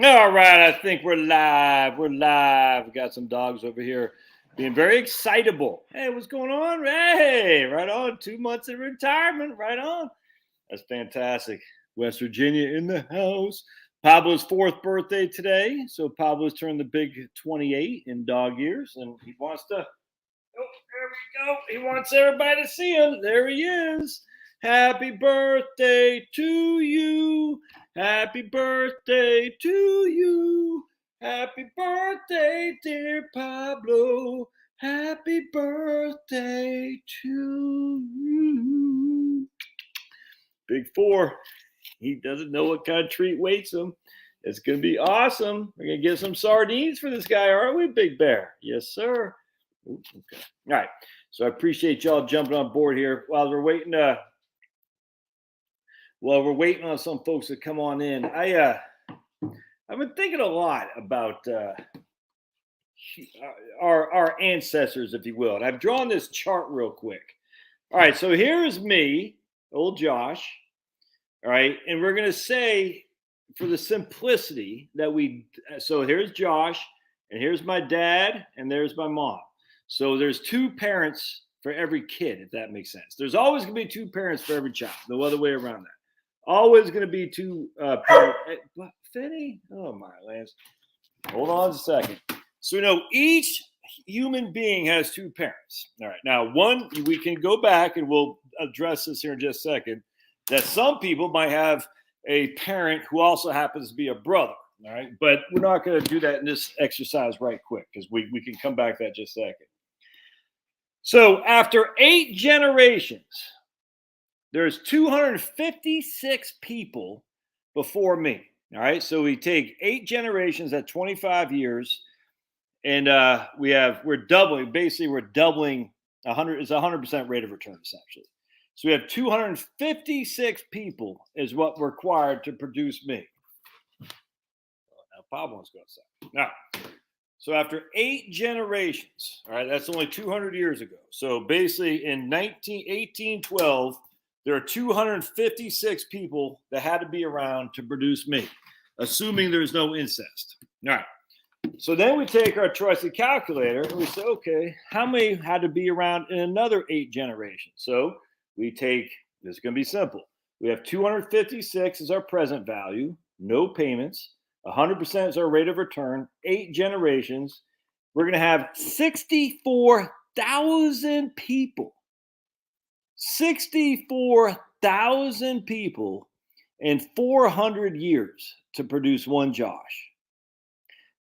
All right, I think we're live. We're live. We got some dogs over here being very excitable. Hey, what's going on? Hey, right on. 2 months of retirement. Right on. That's fantastic. West Virginia in the house. Pablo's fourth birthday today. So Pablo's turned the big 28 in dog years, and he wants to. Oh, there we go. He wants everybody to see him. There he is. Happy birthday to you. Happy birthday to you. Happy birthday, dear Pablo. Happy birthday to you. Big four. He doesn't know what kind of treat waits him. It's going to be awesome. We're going to get some sardines for this guy, aren't we, Big Bear? Yes, sir. Ooh, okay. All right. So I appreciate y'all jumping on board here while we're waiting. While we're waiting on some folks to come on in. I've been thinking a lot about our ancestors, if you will, and I've drawn this chart real quick. All right. So here's me, old Josh. All right, and we're gonna say, for the simplicity that so here's Josh, and here's my dad, and there's my mom. So there's two parents for every kid, if that makes sense. There's always gonna be two parents for every child. No other way around that. Always gonna be two parents. Hey, Finny, oh my Lance, hold on a second. So each human being has two parents. All right, now one we can go back and we'll address this here in just a second. That some people might have a parent who also happens to be a brother, all right? But we're not going to do that in this exercise right quick because we can come back to that just a second. So after 8 generations, there's 256 people before me, all right? So we take 8 generations at 25 years, and we're doubling. Basically, we're doubling 100. It's 100% rate of return, essentially. So we have 256 people is what required to produce me. Now Pablo's going to say. Now, so after 8 generations, all right, that's only 200 years ago. So basically in 1812, there are 256 people that had to be around to produce me, assuming there's no incest. All right. So then we take our trusty calculator and we say, okay, how many had to be around in another 8 generations? So we take, this is going to be simple. We have 256 as our present value, no payments, 100% is our rate of return, 8 generations. We're going to have 64,000 people. 64,000 people in 400 years to produce one Josh,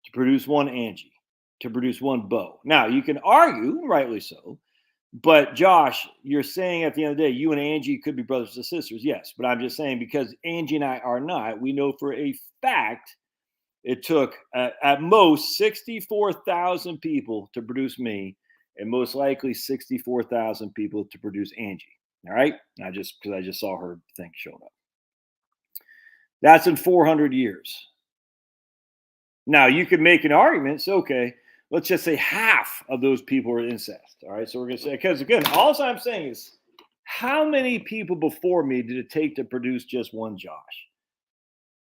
to produce one Angie, to produce one Bo. Now, you can argue, rightly so, but Josh, you're saying at the end of the day, you and Angie could be brothers and sisters. Yes. But I'm just saying because Angie and I are not, we know for a fact it took at most 64,000 people to produce me and most likely 64,000 people to produce Angie. All right. Because I just saw her thing showed up. That's in 400 years. Now you could make an argument. So, okay, let's just say half of those people are incest. All right. So we're going to say, because again, all I'm saying is how many people before me did it take to produce just one Josh?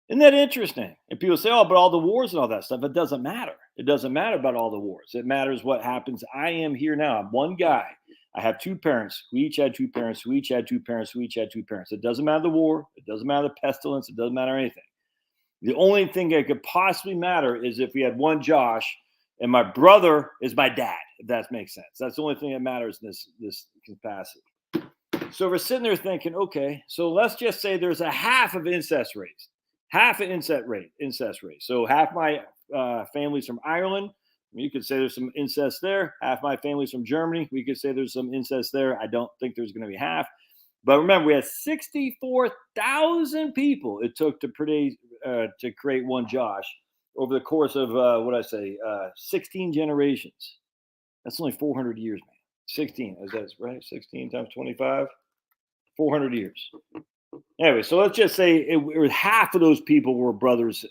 Isn't that interesting? And people say, oh, but all the wars and all that stuff, it doesn't matter. It doesn't matter about all the wars. It matters what happens. I am here now. I'm one guy. I have 2 parents who each had 2 parents, who each had 2 parents, who each had 2 parents. It doesn't matter the war. It doesn't matter the pestilence. It doesn't matter anything. The only thing that could possibly matter is if we had one Josh and my brother is my dad, if that makes sense. That's the only thing that matters in this capacity. So we're sitting there thinking, okay, so let's just say there's a half of incest rates, half an incest rate. So half my family's from Ireland. You could say there's some incest there. Half my family's from Germany. We could say there's some incest there. I don't think there's going to be half. But remember, we had 64,000 people it took to create one Josh over the course of, 16 generations. That's only 400 years, man. 16, is that right? 16 times 25? 400 years. Anyway, so let's just say half of those people were brothers,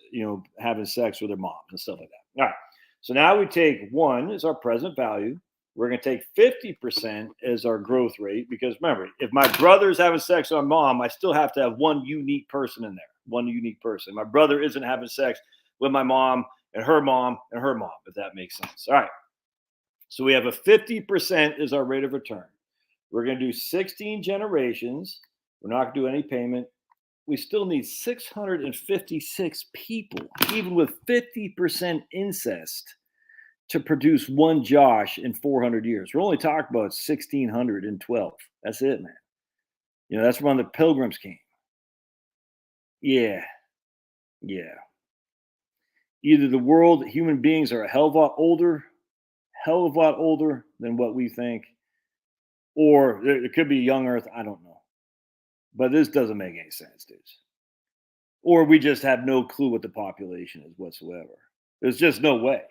having sex with their moms and stuff like that. All right. So now we take 1 as our present value. We're going to take 50% as our growth rate because remember, if my brother's having sex with my mom, I still have to have one unique person in there, one unique person. My brother isn't having sex with my mom and her mom and her mom, if that makes sense. All right. So we have a 50% is our rate of return. We're going to do 16 generations. We're not going to do any payment. We still need 656 people, even with 50% incest, to produce one Josh in 400 years. We're only talking about 1612. That's it, man. You know, that's when the pilgrims came. Yeah. Yeah. Either the world, human beings are a hell of a lot older than what we think, or it could be young Earth. I don't know. But this doesn't make any sense, dudes. Or we just have no clue what the population is whatsoever. There's just no way.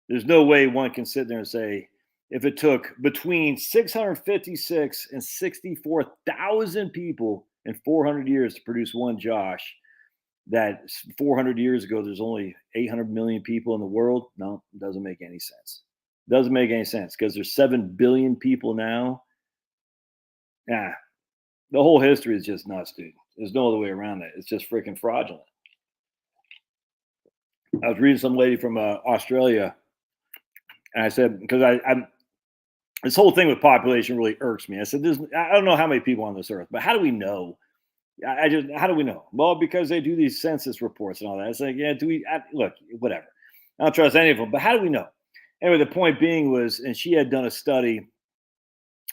There's no way one can sit there and say, if it took between 656 and 64,000 people in 400 years to produce one Josh, that 400 years ago there's only 800 million people in the world. No, it doesn't make any sense. Doesn't make any sense because there's 7 billion people now. Yeah, the whole history is just nuts, dude. There's no other way around it. It's just freaking fraudulent. I was reading some lady from Australia, and I said, because I'm this whole thing with population really irks me. I said, I don't know how many people on this earth, but how do we know? How do we know? Well, because they do these census reports and all that. It's like, yeah, look, whatever. I don't trust any of them, but how do we know? Anyway, the point being was, and she had done a study,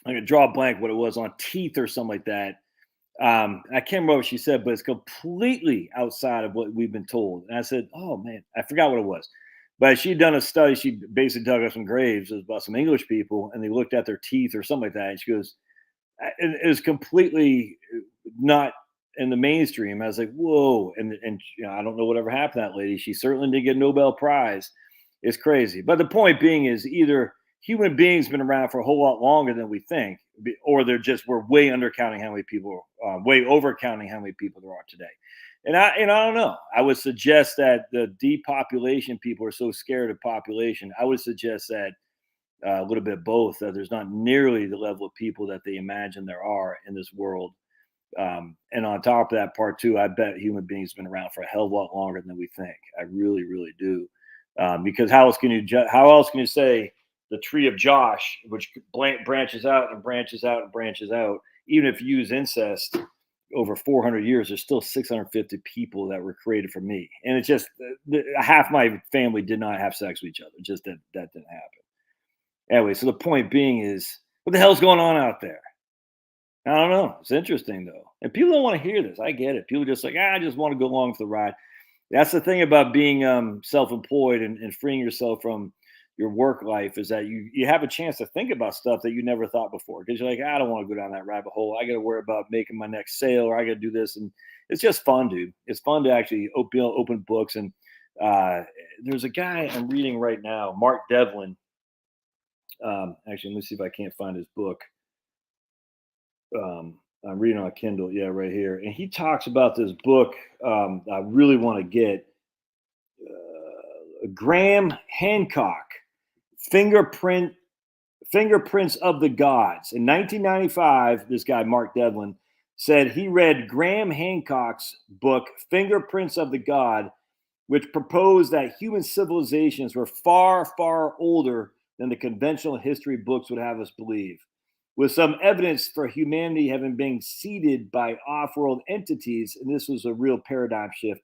I can draw a blank what it was on teeth or something like that. I can't remember what she said, but it's completely outside of what we've been told. And I said, oh man, I forgot what it was. But she'd done a study. She basically dug up some graves about some English people, and they looked at their teeth or something like that. And she goes, it was completely not in the mainstream. I was like, whoa. And you know, I don't know whatever happened to that lady. She certainly did get a Nobel Prize. It's crazy. But the point being is either human beings been around for a whole lot longer than we think, or we're way undercounting how many people, way overcounting how many people there are today. And I don't know. I would suggest that the depopulation people are so scared of population. I would suggest that a little bit of both. That there's not nearly the level of people that they imagine there are in this world. And on top of that, part two, I bet human beings have been around for a hell of a lot longer than we think. I really, really do. Because how else can you say the tree of Josh, which branches out and branches out and branches out, even if you use incest over 400 years, there's still 650 people that were created from me. And it's just half my family did not have sex with each other. Just that didn't happen. Anyway, so the point being is, what the hell's going on out there? I don't know. It's interesting though. And people don't want to hear this. I get it. People just like, I just want to go along for the ride. That's the thing about being self-employed and freeing yourself from your work life is that you have a chance to think about stuff that you never thought before. Because you're like, I don't want to go down that rabbit hole. I got to worry about making my next sale, or I got to do this. And it's just fun, dude. It's fun to actually open books. And there's a guy I'm reading right now, Mark Devlin. Actually, let me see if I can't find his book. I'm reading on a Kindle, yeah, right here, and he talks about this book. I really want to get Graham Hancock, Fingerprints of the Gods. In 1995, this guy Mark Devlin said he read Graham Hancock's book Fingerprints of the God, which proposed that human civilizations were far, far older than the conventional history books would have us believe, with some evidence for humanity having been seeded by off-world entities. And this was a real paradigm shift.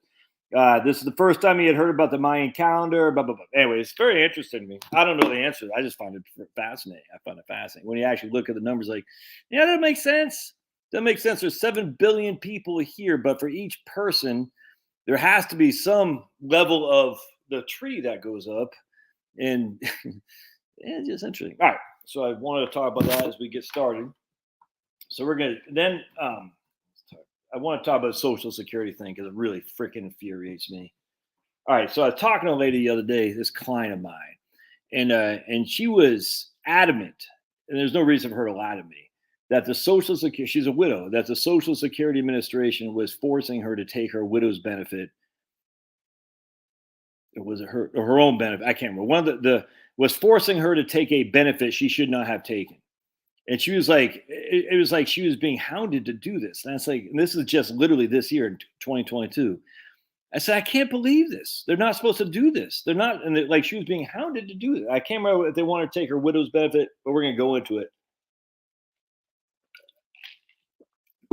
This is the first time he had heard about the Mayan calendar. Blah, blah, blah. Anyway, it's very interesting to me. I don't know the answer. I just find it fascinating. I find it fascinating. When you actually look at the numbers, like, yeah, that makes sense. That makes sense. There's 7 billion people here, but for each person, there has to be some level of the tree that goes up. And it's just interesting. All right. So I wanted to talk about that as we get started. So we're going to then I want to talk about the Social Security thing because it really freaking infuriates me. All right. So I was talking to a lady the other day, this client of mine, and she was adamant, and there's no reason for her to lie to me, that the Social Security, she's a widow, that the Social Security Administration was forcing her to take her widow's benefit. It was her own benefit. I can't remember. One of the was forcing her to take a benefit she should not have taken. And she was like, it was like she was being hounded to do this. And that's like, and this is just literally this year in 2022. I said, I can't believe this. They're not supposed to do this. They're not, and like she was being hounded to do it. I can't remember if they want to take her widow's benefit, but we're going to go into it,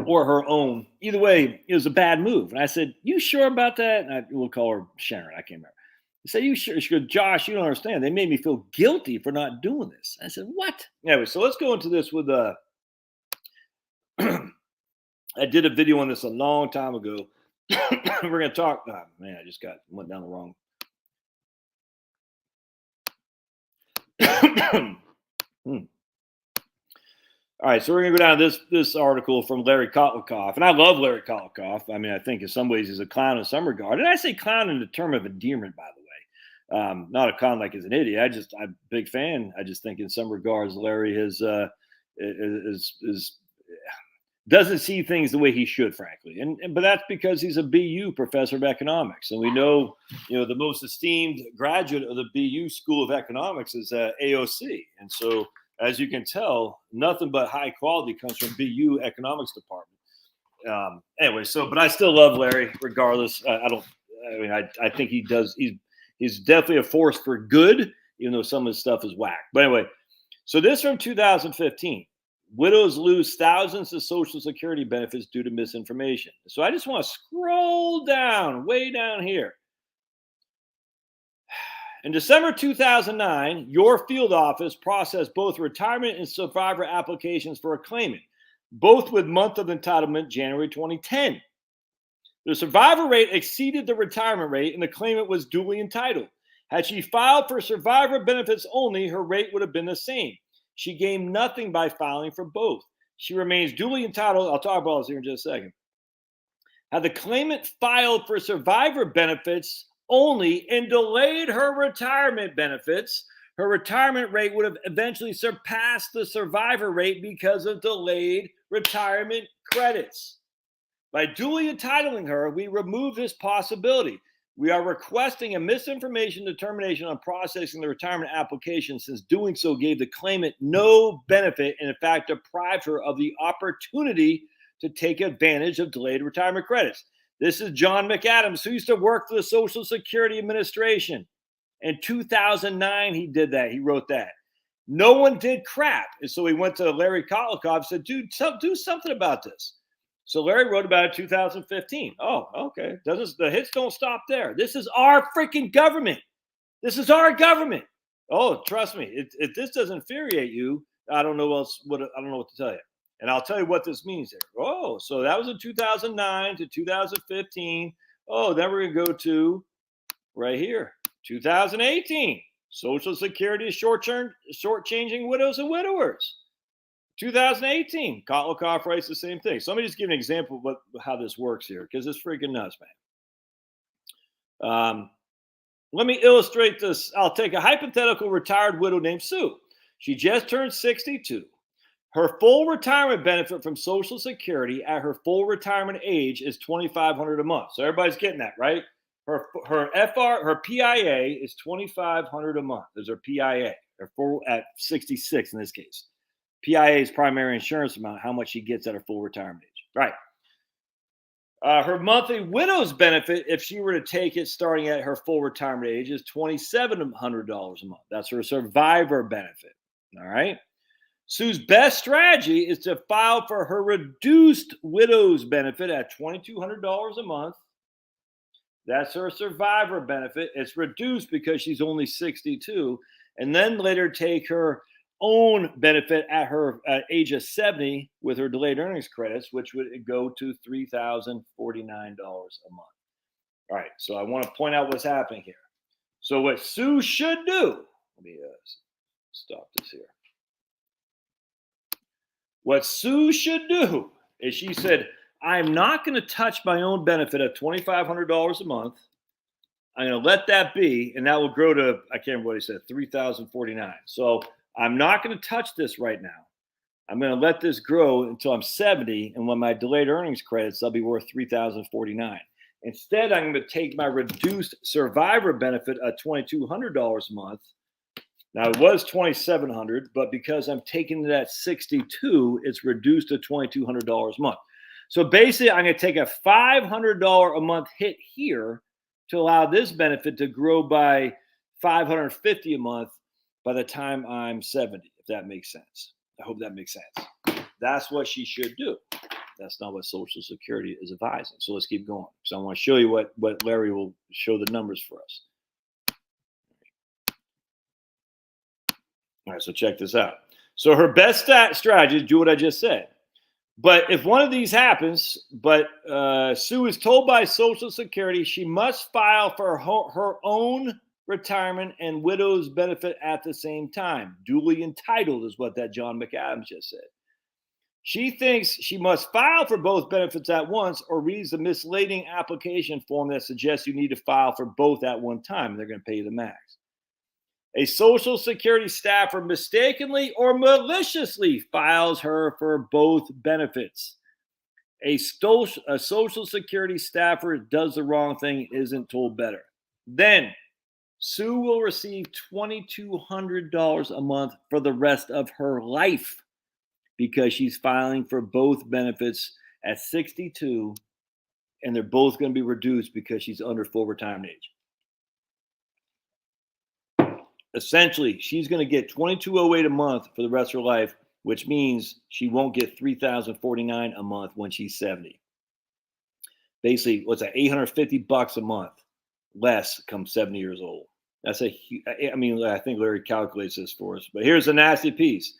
or her own. Either way, it was a bad move. And I said, "You sure about that?" And we'll call her Sharon. I can't remember. I said, "You sure?" She goes, "Josh, you don't understand. They made me feel guilty for not doing this." I said, "What?" Anyway, so let's go into this with I did a video on this a long time ago. We're going to talk. Oh, man, I just went down the wrong. All right, so we're going to go down to this article from Larry Kotlikoff. And I love Larry Kotlikoff. I mean, I think in some ways he's a clown in some regard. And I say clown in the term of endearment, by the way. Not a clown like he's an idiot. I'm a big fan. I just think in some regards, Larry is doesn't see things the way he should, frankly. But that's because he's a BU professor of economics. And we know, the most esteemed graduate of the BU School of Economics is AOC. And so, as you can tell, nothing but high quality comes from BU economics department. Anyway, but I still love Larry regardless. I think he does. He's definitely a force for good, even though some of his stuff is whack. But anyway, so this from 2015. Widows lose thousands of Social Security benefits due to misinformation. So I just want to scroll down, way down here. In December 2009, your field office processed both retirement and survivor applications for a claimant, both with month of entitlement January 2010. The survivor rate exceeded the retirement rate, and the claimant was duly entitled. Had she filed for survivor benefits only, her rate would have been the same. She gained nothing by filing for both. She remains duly entitled. I'll talk about this here in just a second. Had the claimant filed for survivor benefits only and delayed her retirement benefits, her retirement rate would have eventually surpassed the survivor rate because of delayed retirement credits. By duly entitling her, we remove this possibility. We are requesting a misinformation determination on processing the retirement application, since doing so gave the claimant no benefit and in fact deprived her of the opportunity to take advantage of delayed retirement credits. This is John McAdams, who used to work for the Social Security Administration. In 2009, he did that. He wrote that. No one did crap. And so he went to Larry Kotlikoff and said, dude, do something about this. So Larry wrote about it in 2015. Oh, okay. The hits don't stop there. This is our freaking government. This is our government. Oh, trust me. If this doesn't infuriate you, I don't know what to tell you. And I'll tell you what this means here. Oh, so that was in 2009 to 2015. Oh, then we're going to go to right here, 2018. Social Security is shortchanging widows and widowers. 2018, Kotlikoff writes the same thing. So let me just give an example of how this works here, because it's freaking nuts, man. Let me illustrate this. I'll take a hypothetical retired widow named Sue. She just turned 62. Her full retirement benefit from Social Security at her full retirement age is $2,500 a month. So everybody's getting that, right? Her PIA is $2,500 a month. There's her PIA. Her full at 66 in this case. PIA is primary insurance amount, how much she gets at her full retirement age. Right. Her monthly widow's benefit, if she were to take it starting at her full retirement age, is $2,700 a month. That's her survivor benefit. All right. Sue's best strategy is to file for her reduced widow's benefit at $2,200 a month. That's her survivor benefit. It's reduced because she's only 62. And then later take her own benefit at her age of 70 with her delayed earnings credits, which would go to $3,049 a month. All right, so I want to point out what's happening here. So what Sue should do, let me stop this here. What Sue should do is she said, I'm not going to touch my own benefit at $2,500 a month. I'm going to let that be, and that will grow to, I can't remember what he said, $3,049. So I'm not going to touch this right now. I'm going to let this grow until I'm 70, and when my delayed earnings credits, they'll be worth $3,049. Instead, I'm going to take my reduced survivor benefit at $2,200 a month. Now, it was $2,700, but because I'm taking it at 62, it's reduced to $2,200 a month. So basically, I'm going to take a $500 a month hit here to allow this benefit to grow by $550 a month by the time I'm 70, if that makes sense. I hope that makes sense. That's what she should do. That's not what Social Security is advising. So let's keep going. So I want to show you what Larry will show the numbers for us. All right, so check this out. So her best strategy is do what I just said. But if one of these happens, but Sue is told by Social Security she must file for her own retirement and widow's benefit at the same time. Duly entitled is what that John McAdams just said. She thinks she must file for both benefits at once or reads the misleading application form that suggests you need to file for both at one time. And they're going to pay you the max. A Social Security staffer mistakenly or maliciously files her for both benefits. A Social Security staffer does the wrong thing, isn't told better. Then Sue will receive $2,200 a month for the rest of her life because she's filing for both benefits at 62, and they're both going to be reduced because she's under full retirement age. Essentially, she's going to get $2,208 a month for the rest of her life, which means she won't get $3,049 a month when she's 70. Basically, what's that? $850 a month less come 70 years old. That's I think Larry calculates this for us. But here's the nasty piece.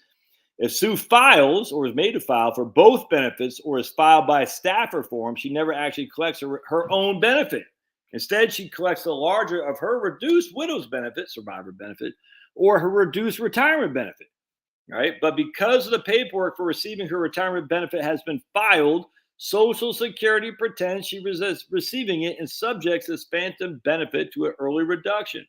If Sue files or is made to file for both benefits or is filed by a staffer form, she never actually collects her own benefit. Instead, she collects the larger of her reduced widow's benefit, survivor benefit, or her reduced retirement benefit. Right? But because of the paperwork for receiving her retirement benefit has been filed, Social Security pretends she is receiving it and subjects this phantom benefit to an early reduction.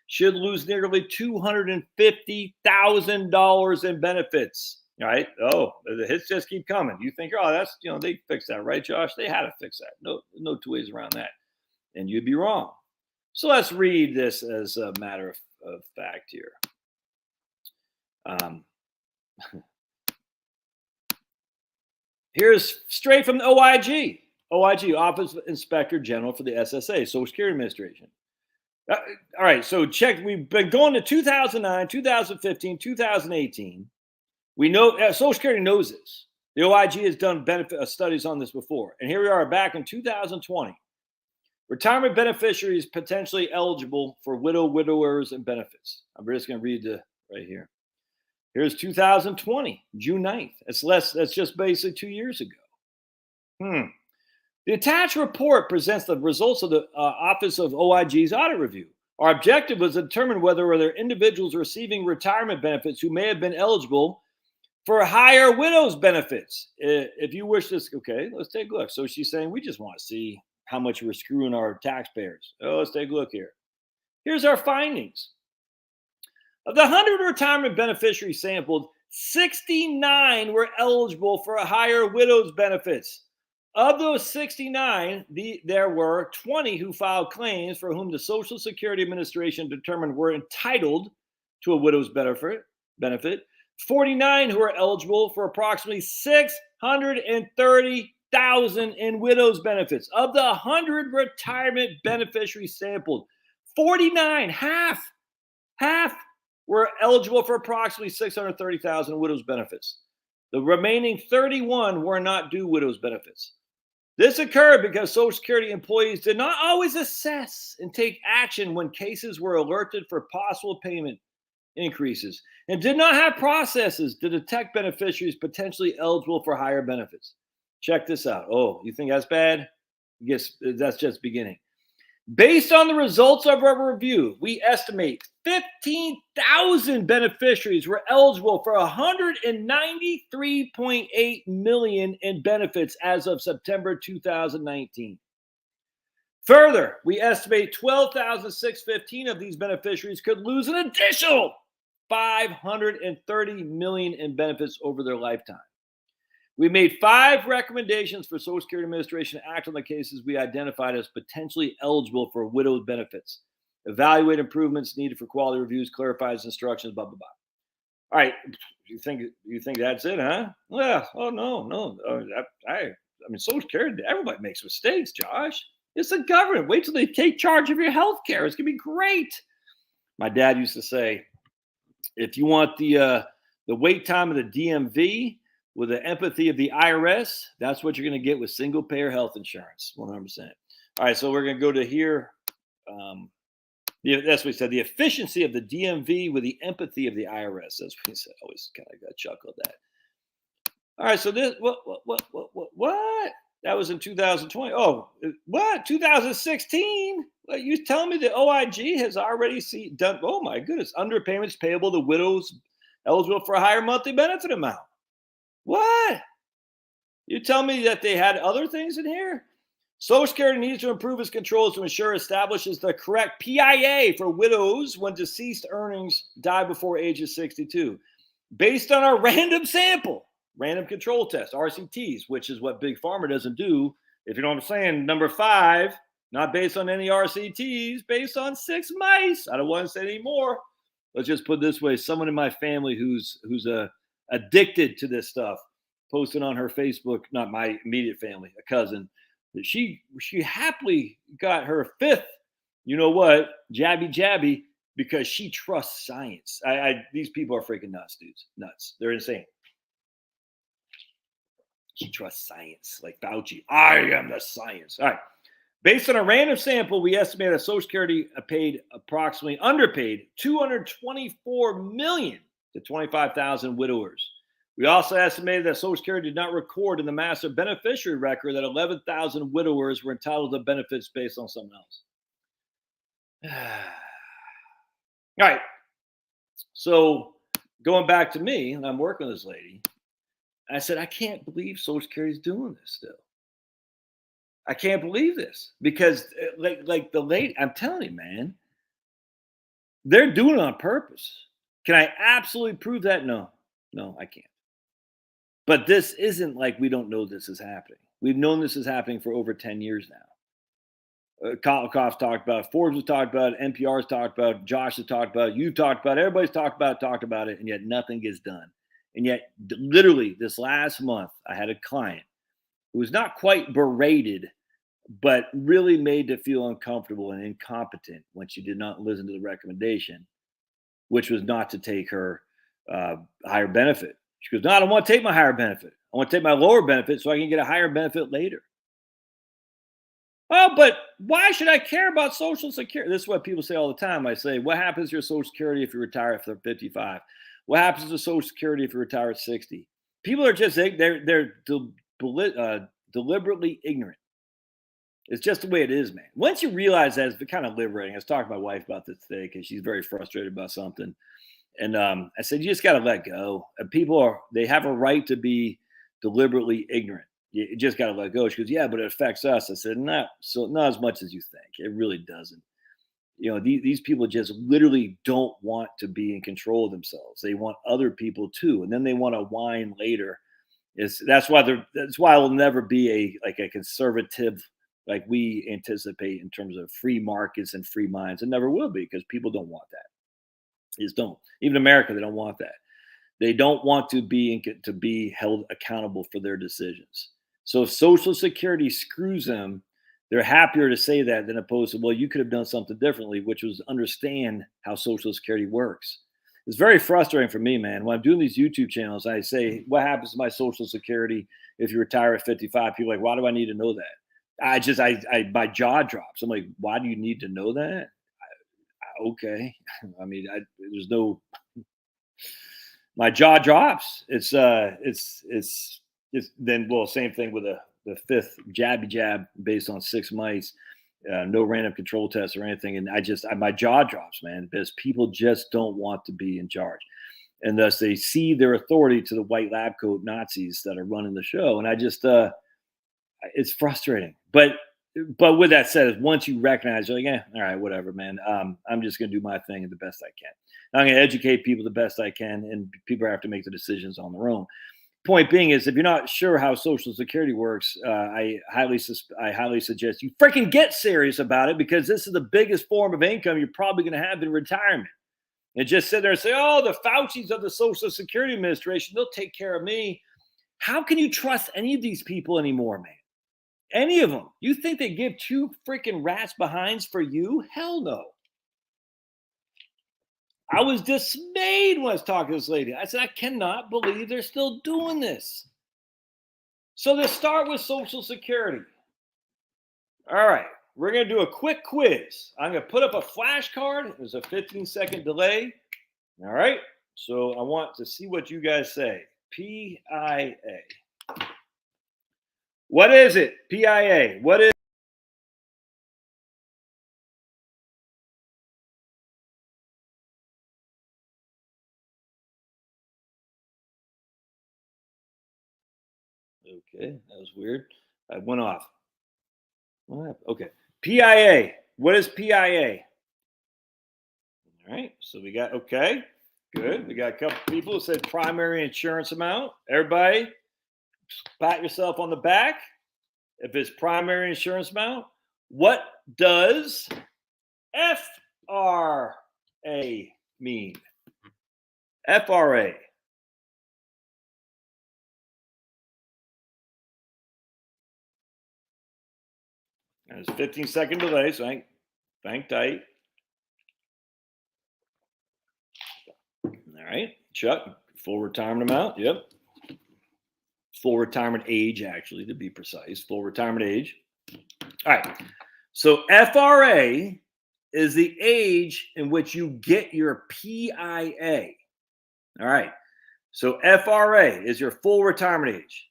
She'll lose nearly $250,000 in benefits. Right? Oh, the hits just keep coming. You think, oh, that's, they fixed that, right, Josh? They had to fix that. No two ways around that. And you'd be wrong. So let's read this as a matter of fact here. Here's straight from the OIG, Office of Inspector General for the SSA, Social Security Administration. All right, so check. We've been going to 2009, 2015, 2018. We know Social Security knows this. The OIG has done benefit studies on this before. And here we are back in 2020. Retirement beneficiaries potentially eligible for widowers, and benefits. I'm just going to read right here. Here's 2020, June 9th. That's just basically 2 years ago. The attached report presents the results of the Office of OIG's audit review. Our objective was to determine whether there are individuals receiving retirement benefits who may have been eligible for higher widow's benefits. If you wish this, okay, let's take a look. So she's saying, we just want to see how much we're screwing our taxpayers. Oh, let's take a look here. Here's our findings. Of the 100 retirement beneficiaries sampled, 69 were eligible for a higher widow's benefits. Of those 69, there were 20 who filed claims for whom the Social Security Administration determined were entitled to a widow's benefit, 49 who are eligible for approximately $630,000 in widow's benefits. Of the 100 retirement beneficiaries sampled, 49, half were eligible for approximately $630,000 in widow's benefits. The remaining 31 were not due widow's benefits. This occurred because Social Security employees did not always assess and take action when cases were alerted for possible payment increases and did not have processes to detect beneficiaries potentially eligible for higher benefits. Check this out. Oh, you think that's bad? Yes, that's just beginning. Based on the results of our review, we estimate 15,000 beneficiaries were eligible for $193.8 million in benefits as of September 2019. Further, we estimate 12,615 of these beneficiaries could lose an additional $530 million in benefits over their lifetime. We made 5 recommendations for Social Security Administration to act on the cases we identified as potentially eligible for widowed benefits. Evaluate improvements needed for quality reviews, clarifies instructions, blah, blah, blah. All right. You think that's it, huh? Well, oh, no. I mean, Social Security, everybody makes mistakes, Josh. It's the government. Wait till they take charge of your health care. It's going to be great. My dad used to say, if you want the wait time of the DMV with the empathy of the IRS, that's what you're going to get with single payer health insurance. 100%. All right, so we're going to go to here. That's what he said. The efficiency of the DMV with the empathy of the IRS. That's what he said. I always kind of got chuckled at that. All right, so this what? That was in 2020. Oh, what? 2016? Well, you tell me the OIG has already done. Oh my goodness, underpayments payable to widows eligible for a higher monthly benefit amount. What? You tell me that they had other things in here? Social Security needs to improve its controls to ensure it establishes the correct PIA for widows when deceased earnings die before age of 62. Based on our random sample, random control test, RCTs, which is what Big Pharma doesn't do. If you know what I'm saying, number 5, not based on any RCTs, based on 6 mice. I don't want to say any more. Let's just put it this way. Someone in my family who's addicted to this stuff posted on her Facebook, not my immediate family, a cousin, that she happily got her 5th, you know what, jabby, because she trusts science. These people are freaking nuts, dudes. Nuts. They're insane. She trusts science, like Fauci. I am the science. All right. Based on a random sample, we estimate that Social Security underpaid $224 million to 25,000 widowers. We also estimated that Social Security did not record in the master beneficiary record that 11,000 widowers were entitled to benefits based on someone else. All right. So going back to me, and I'm working with this lady, I said, I can't believe Social Security is doing this still. I can't believe this because like the lady, I'm telling you, man, they're doing it on purpose. Can I absolutely prove that? No, I can't. But this isn't like we don't know this is happening. We've known this is happening for over 10 years now. Kolikoff's talked about it, Forbes has talked about it, NPR's talked about it, Josh has talked about it, you've talked about it, everybody's talked about it, and yet nothing gets done. And yet, literally, this last month, I had a client who was not quite berated, but really made to feel uncomfortable and incompetent when she did not listen to the recommendation, which was not to take her higher benefit. She goes, no, I don't want to take my higher benefit. I want to take my lower benefit so I can get a higher benefit later. Oh, but why should I care about Social Security? This is what people say all the time. I say, what happens to your Social Security if you retire after 55? What happens to Social Security if you retire at 60? People are just, they're deliberately ignorant. It's just the way it is, man. Once you realize that, it's kind of liberating. I was talking to my wife about this today because she's very frustrated about something. And I said, you just got to let go. And they have a right to be deliberately ignorant. You just got to let go. She goes, yeah, but it affects us. I said, not as much as you think. It really doesn't. You know, these people just literally don't want to be in control of themselves. They want other people too. And then they want to whine later. That's why it'll never be a conservative like we anticipate in terms of free markets and free minds. It never will be because people don't want that. They just don't. Even America, they don't want that. They don't want to be held accountable for their decisions. So if Social Security screws them, they're happier to say that than opposed to, well, you could have done something differently, which was understand how Social Security works. It's very frustrating for me, man. When I'm doing these YouTube channels, I say, what happens to my Social Security if you retire at 55? People are like, why do I need to know that? My jaw drops. I'm like, why do you need to know that? Okay. I mean, there's no, my jaw drops. It's then, well, same thing with the 5th jab based on 6 mice, no random control tests or anything. And my jaw drops, man, because people just don't want to be in charge. And thus they see their authority to the white lab coat Nazis that are running the show. And it's frustrating. But with that said, once you recognize, you're like, yeah, all right, whatever, man. I'm just going to do my thing the best I can. I'm going to educate people the best I can, and people have to make the decisions on their own. Point being is, if you're not sure how Social Security works, I highly suggest you freaking get serious about it, because this is the biggest form of income you're probably going to have in retirement. And just sit there and say, oh, the Faucis of the Social Security Administration, they'll take care of me. How can you trust any of these people anymore, man? Any of them. You think they give two freaking rats behinds for you? Hell no. I was dismayed when I was talking to this lady. I said, I cannot believe they're still doing this. So let's start with Social Security. All right, we're going to do a quick quiz. I'm going to put up a flashcard. There's a 15-second delay. All right, so I want to see what you guys say. PIA. What is it? PIA. What is Okay, that was weird. I went off. What happened? Okay. PIA. What is PIA? All right. So we got, okay, good. We got a couple people who said primary insurance amount. Everybody, pat yourself on the back. If it's primary insurance amount, what does FRA mean? FRA. There's a 15-second delay, so hang tight. All right, Chuck, full retirement amount. Yep. Full retirement age, actually, to be precise. Full retirement age. All right. So FRA is the age in which you get your PIA. All right. So FRA is your full retirement age.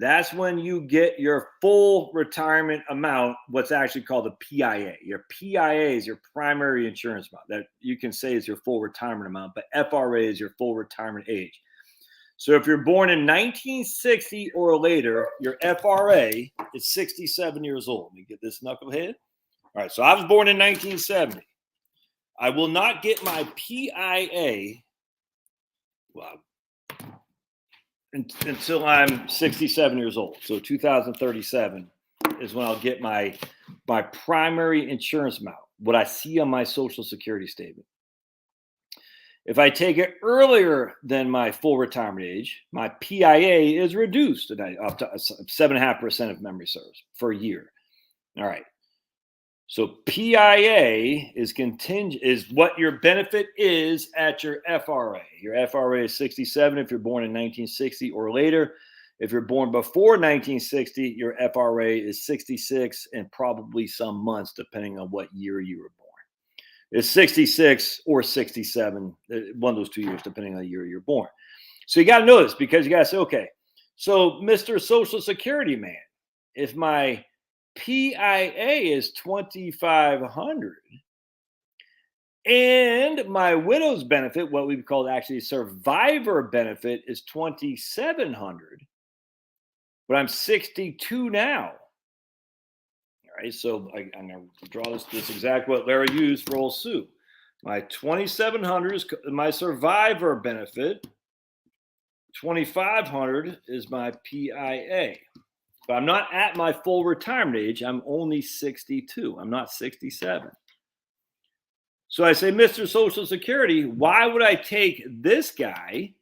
That's when you get your full retirement amount, what's actually called the PIA. Your PIA is your primary insurance amount that you can say is your full retirement amount, but FRA is your full retirement age. So if you're born in 1960 or later, your FRA is 67 years old. Let me get this knucklehead. All right, so I was born in 1970. I will not get my PIA until I'm 67 years old. So 2037 is when I'll get my primary insurance amount, what I see on my Social Security statement. If I take it earlier than my full retirement age, my PIA is reduced up to 7.5% of memory serves for a year. All right. So PIA is contingent, is what your benefit is at your FRA. Your FRA is 67 if you're born in 1960 or later. If you're born before 1960, your FRA is 66 and probably some months, depending on what year you were born. It's 66 or 67, one of those 2 years, depending on the year you're born. So you got to know this because you got to say, okay, so Mr. Social Security man, if my PIA is 2,500 and my widow's benefit, what we've called actually survivor benefit, is 2,700, but I'm 62 now. All right, so I'm going to draw this exact what Larry used for old Sue. My 2,700 is my survivor benefit. 2,500 is my PIA. But I'm not at my full retirement age. I'm only 62. I'm not 67. So I say, Mr. Social Security, why would I take this guy?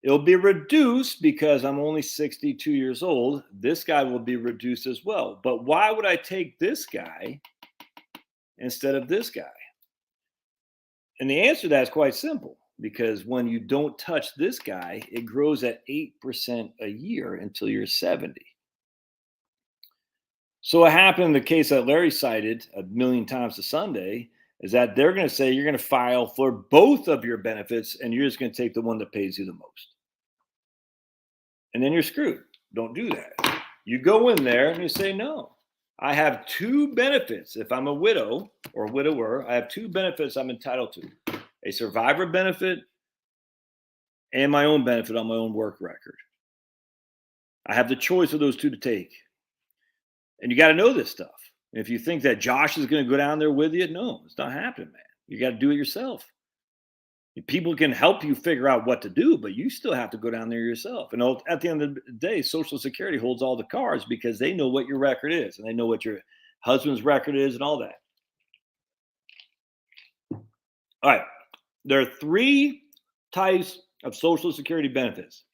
It'll be reduced because I'm only 62 years old. This guy will be reduced as well. But why would I take this guy instead of this guy? And the answer to that is quite simple. Because when you don't touch this guy, it grows at 8% a year until you're 70. So what happened in the case that Larry cited a million times to Sunday is that they're going to say you're going to file for both of your benefits and you're just going to take the one that pays you the most. And then you're screwed. Don't do that. You go in there and you say, no, I have two benefits. If I'm a widow or widower, I have two benefits I'm entitled to. A survivor benefit and my own benefit on my own work record. I have the choice of those two to take. And you got to know this stuff. And if you think that Josh is going to go down there with you, no, it's not happening, man. You got to do it yourself. People can help you figure out what to do, but you still have to go down there yourself. And at the end of the day, Social Security holds all the cards because they know what your record is and they know what your husband's record is and all that. All right. There are three types of Social Security benefits.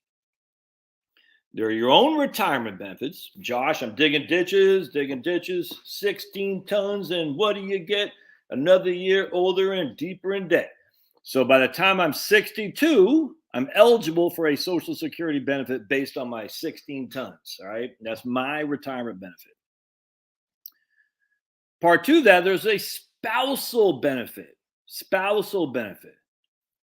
They're your own retirement benefits. Josh, I'm digging ditches, 16 tons. And what do you get? Another year older and deeper in debt. So by the time I'm 62, I'm eligible for a Social Security benefit based on my 16 tons. All right. That's my retirement benefit. Part two of that, there's a spousal benefit. Spousal benefit.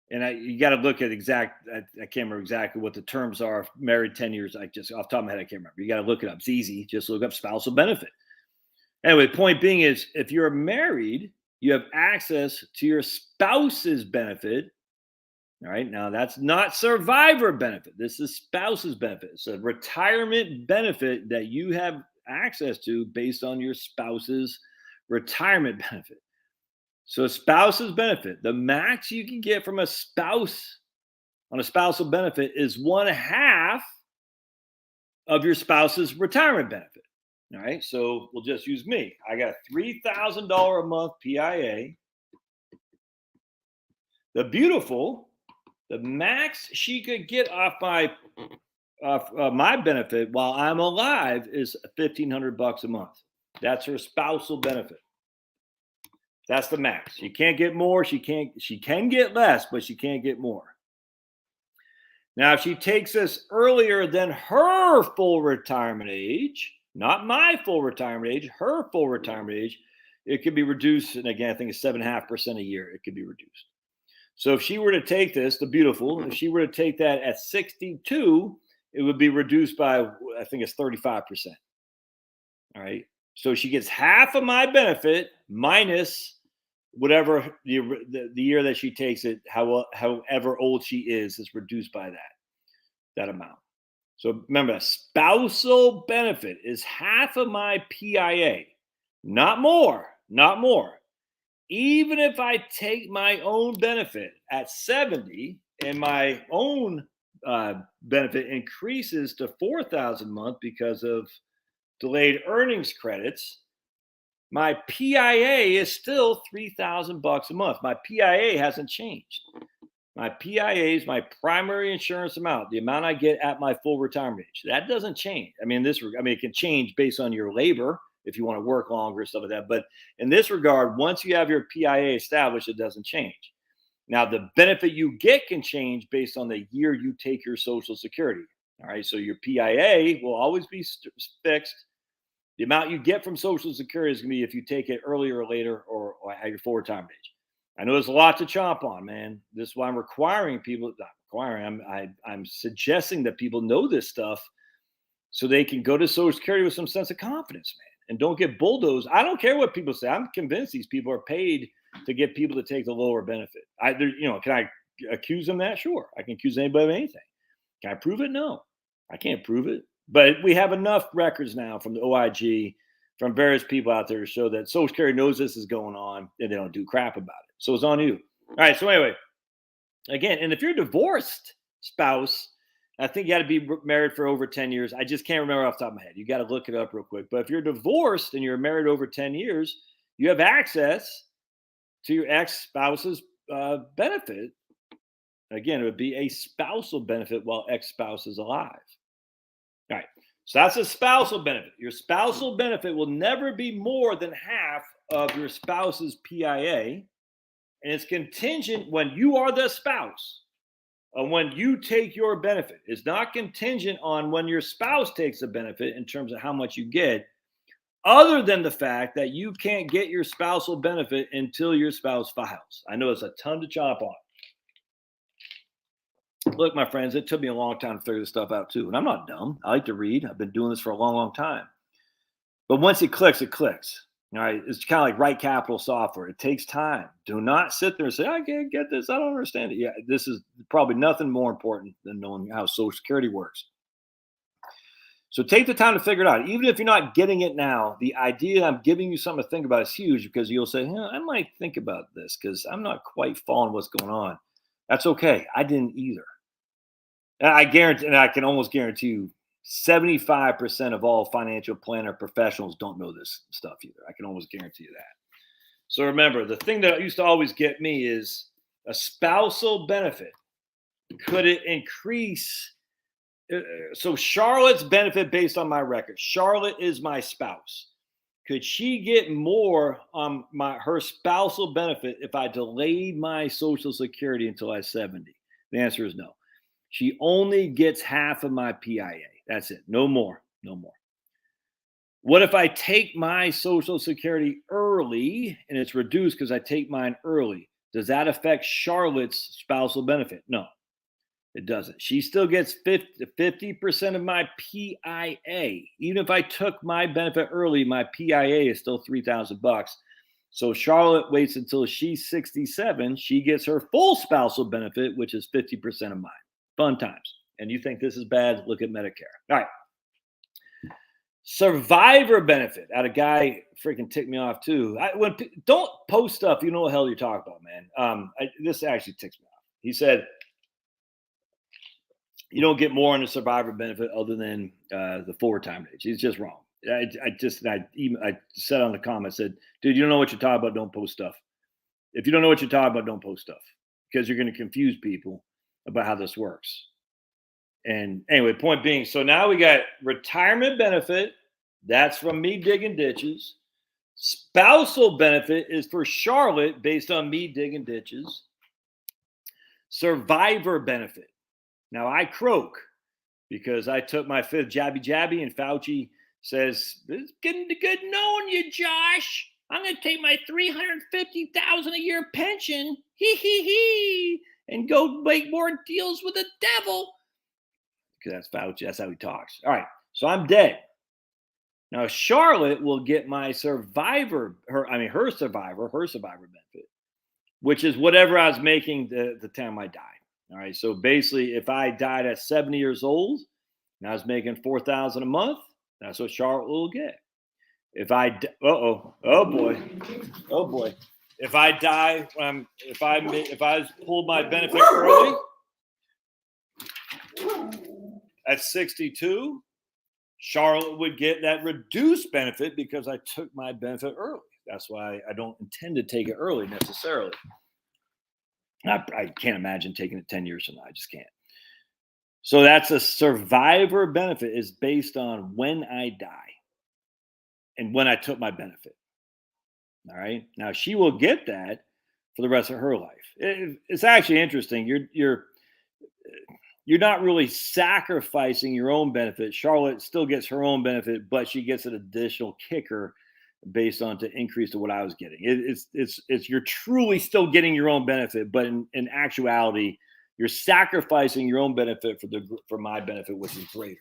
And you got to look at I can't remember exactly what the terms are. Married 10 years, I just off the top of my head, I can't remember. You got to look it up. It's easy. Just look up spousal benefit. Anyway, point being is if you're married, you have access to your spouse's benefit. All right. Now, that's not survivor benefit. This is spouse's benefit. It's a retirement benefit that you have access to based on your spouse's retirement benefit. So spouse's benefit, the max you can get from a spouse on a spousal benefit is 1/2 of your spouse's retirement benefit. All right. So we'll just use me. I got a $3,000 a month PIA. The max she could get off my benefit while I'm alive is $1,500 a month. That's her spousal benefit. That's the max. She can't get more. She can get less, but she can't get more. Now, if she takes this earlier than her full retirement age, not my full retirement age, her full retirement age, it could be reduced. And again, I think it's 7.5% a year. It could be reduced. So if she were to take this, if she were to take that at 62, it would be reduced by, I think it's 35%. All right. So she gets half of my benefit minus whatever the year that she takes it, however old she is reduced by that amount. So remember, a spousal benefit is half of my PIA, not more. Even if I take my own benefit at 70 and my own benefit increases to $4,000 a month because of delayed earnings credits, my PIA is still $3,000 a month. My PIA hasn't changed. My PIA is my primary insurance amount, the amount I get at my full retirement age. That doesn't change. It can change based on your labor if you want to work longer, stuff like that. But in this regard, once you have your PIA established, it doesn't change. Now, the benefit you get can change based on the year you take your Social Security. All right. So your PIA will always be fixed. The amount you get from Social Security is going to be if you take it earlier or later or at your full retirement age. I know there's a lot to chomp on, man. This is why I'm requiring people, not requiring, I'm suggesting that people know this stuff so they can go to Social Security with some sense of confidence, man, and don't get bulldozed. I don't care what people say. I'm convinced these people are paid to get people to take the lower benefit. Can I accuse them of that? Sure. I can accuse anybody of anything. Can I prove it? No, I can't prove it. But we have enough records now from the OIG, from various people out there to show that Social Security knows this is going on and they don't do crap about it. So it's on you. All right. So anyway, again, and if you're a divorced spouse, I think you got to be married for over 10 years. I just can't remember off the top of my head. You got to look it up real quick. But if you're divorced and you're married over 10 years, you have access to your ex-spouse's benefit. Again, it would be a spousal benefit while ex-spouse is alive. All right. So that's a spousal benefit. Your spousal benefit will never be more than half of your spouse's PIA. And it's contingent when you are the spouse. When you take your benefit. It's not contingent on when your spouse takes a benefit in terms of how much you get, other than the fact that you can't get your spousal benefit until your spouse files. I know it's a ton to chop on. Look, my friends, it took me a long time to figure this stuff out too. And I'm not dumb. I like to read. I've been doing this for a long, long time. But once it clicks, it clicks. All right. It's kind of like Right Capital software. It takes time. Do not sit there and say, I can't get this. I don't understand it. Yeah, this is probably nothing more important than knowing how Social Security works. So take the time to figure it out. Even if you're not getting it now, the idea I'm giving you something to think about is huge, because you'll say, I might think about this because I'm not quite following what's going on. That's okay. I didn't either. And I guarantee, and I can almost guarantee you, 75% of all financial planner professionals don't know this stuff either. I can almost guarantee you that. So remember, the thing that used to always get me is a spousal benefit. Could it increase So Charlotte's benefit based on my record. Charlotte is my spouse. Could she get more on her spousal benefit if I delayed my Social Security until I was 70? The answer is no. She only gets half of my PIA. That's it. No more. No more. What if I take my Social Security early and it's reduced because I take mine early? Does that affect Charlotte's spousal benefit? No, it doesn't. She still gets 50% of my PIA. Even if I took my benefit early, my PIA is still $3,000. So Charlotte waits until she's 67. She gets her full spousal benefit, which is 50% of mine. Fun times. And you think this is bad? Look at Medicare. All right. Survivor benefit. I had a guy freaking ticked me off too. Don't post stuff you know what the hell you're talking about, man. This actually ticks me off. He said you don't get more on the survivor benefit other than the full retirement age. He's just wrong. I said on the comment, said, dude, you don't know what you're talking about. Don't post stuff. If you don't know what you're talking about, don't post stuff because you're going to confuse people about how this works. And anyway, point being, so now we got retirement benefit. That's from me digging ditches. Spousal benefit is for Charlotte based on me digging ditches. Survivor benefit. Now I croak because I took my 5th jabby and Fauci says, it's getting good knowing you, Josh. I'm going to take my $350,000 a year pension, and go make more deals with the devil. Because that's Fauci. That's how he talks. All right. So I'm dead. Now Charlotte will get my survivor benefit, which is whatever I was making the time I died. All right. So basically, if I died at 70 years old and I was making $4,000 a month, that's what Charlotte will get. If I oh boy, if I die, if I pulled my benefit early at 62, Charlotte would get that reduced benefit because I took my benefit early. That's why I don't intend to take it early necessarily. I can't imagine taking it 10 years from now. I just can't. So that's a survivor benefit is based on when I die and when I took my benefit. All right. Now she will get that for the rest of her life. It's actually interesting. You're not really sacrificing your own benefit. Charlotte still gets her own benefit, but she gets an additional kicker based on to increase to what I was getting. It's you're truly still getting your own benefit, but in actuality, you're sacrificing your own benefit for my benefit, which is greater.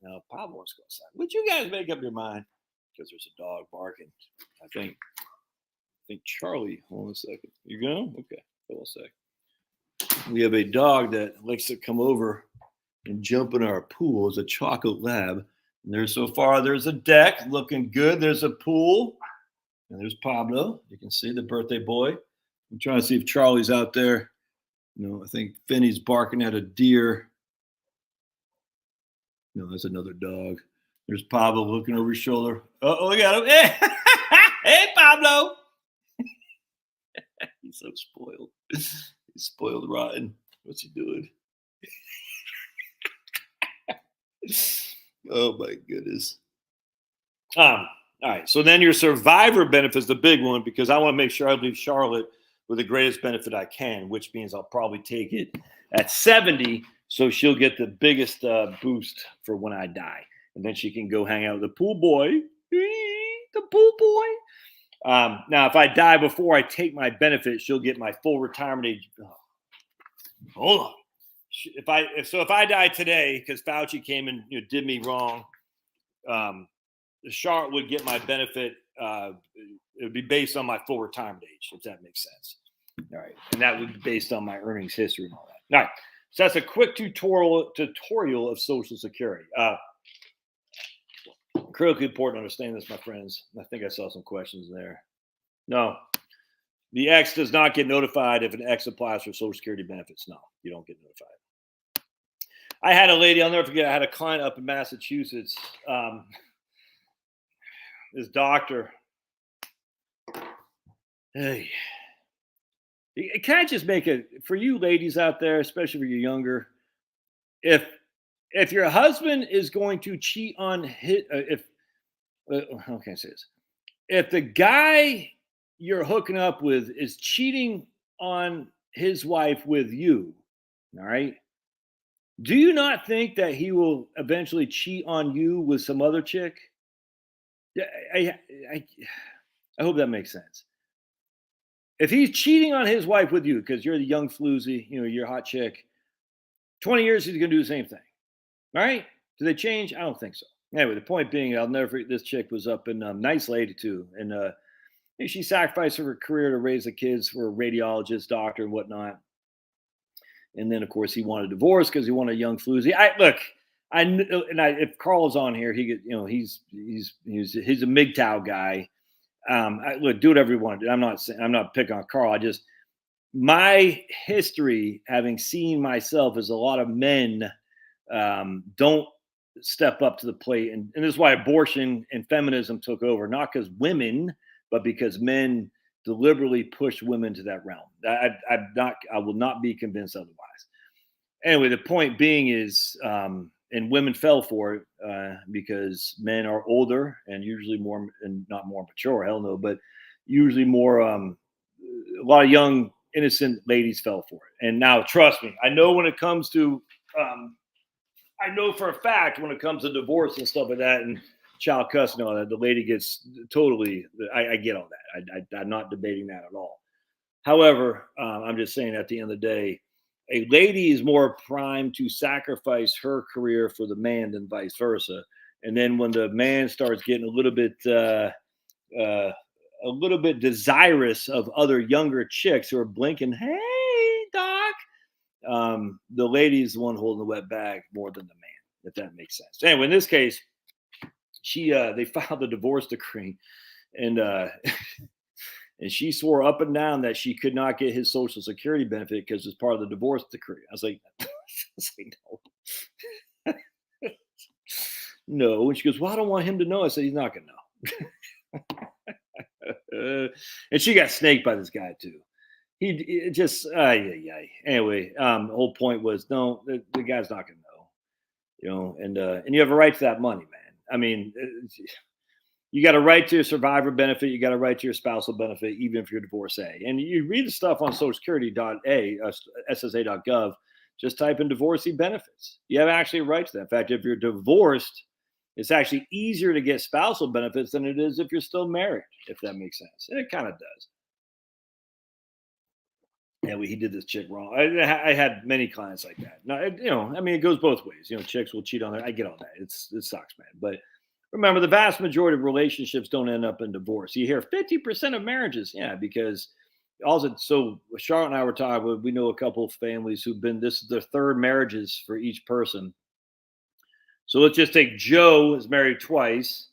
Now Pablo wants to go outside. Would you guys make up your mind? Because there's a dog barking. I think Charlie. Hold on a second. You go? Okay. Hold on a second. We have a dog that likes to come over and jump in our pool. It's a chocolate lab. And there's a deck looking good. There's a pool. And there's Pablo. You can see the birthday boy. I'm trying to see if Charlie's out there. No, I think Finney's barking at a deer. No, that's another dog. There's Pablo looking over his shoulder. Oh, look at him. Hey, hey Pablo. He's so spoiled. He's spoiled rotten. What's he doing? Oh my goodness. All right. So then your survivor benefit is the big one because I want to make sure I leave Charlotte with the greatest benefit I can, which means I'll probably take it at 70. So she'll get the biggest boost for when I die. And then she can go hang out with the pool boy. The pool boy. Now, if I die before I take my benefit, she'll get my full retirement age. Oh, hold on. If I die today because Fauci came and did me wrong, Charlotte would get my benefit. It would be based on my full retirement age, if that makes sense. All right, and that would be based on my earnings history and all that. All right, so that's a quick tutorial of Social Security. Critically important to understand this, my friends. I think I saw some questions there. No, the X does not get notified if an X applies for Social Security benefits. No, you don't get notified. I had a lady, I'll never forget, I had a client up in Massachusetts. This doctor. Hey, can I just make it for you ladies out there, especially if you're younger? If if your husband is going to cheat on his, if how can I say this? If the guy you're hooking up with is cheating on his wife with you, all right, do you not think that he will eventually cheat on you with some other chick? Yeah, I, I hope that makes sense. If he's cheating on his wife with you because you're the young floozy, you're a hot chick, 20 years he's going to do the same thing. All right? Do they change? I don't think so. Anyway, the point being, I'll never forget this chick was up in nice lady too, and she sacrificed her career to raise the kids for a radiologist, doctor, and whatnot. And then, of course, he wanted a divorce because he wanted a young floozy. If Carl's on here, he get, he's a MGTOW guy. Look, do whatever you want to do. I'm not picking on Carl. My history, having seen myself, is a lot of men don't step up to the plate, and this is why abortion and feminism took over, not because women, but because men deliberately push women to that realm. I will not be convinced otherwise. Anyway, the point being is, and women fell for it because men are older and usually more, and not more mature, hell no, but usually more. A lot of young innocent ladies fell for it, and now trust me, I know when it comes to, I know for a fact when it comes to divorce and stuff like that, and child custody and all that, the lady gets totally. I get all that. I'm not debating that at all. However, I'm just saying at the end of the day, a lady is more primed to sacrifice her career for the man than vice versa. And then when the man starts getting uh, a little bit desirous of other younger chicks who are blinking, "Hey, doc," the lady is the one holding the wet bag more than the man, if that makes sense. Anyway, in this case, they filed the divorce decree, and and she swore up and down that she could not get his social security benefit because it's part of the divorce decree. I was like, no. No. And she goes, "Well, I don't want him to know." I said, "He's not going to know." And she got snaked by this guy too. He just, anyway, the whole point was, no, the guy's not going to know, and you have a right to that money, man. I mean, you got a right to your survivor benefit. You got a right to your spousal benefit, even if you're divorcee. And you read the stuff on Social Security.a, SSA.gov, just type in divorcee benefits. You have actually a right to that. In fact, if you're divorced, it's actually easier to get spousal benefits than it is if you're still married, if that makes sense. And it kind of does. Yeah, he did this chick wrong. I had many clients like that. Now, it goes both ways. Chicks will cheat on it. I get all that. It sucks, man. But remember, the vast majority of relationships don't end up in divorce. You hear 50% of marriages, yeah, because also. So Charlotte and I were talking. We know a couple of families who've been. This is their third marriages for each person. So let's just take Joe is married twice,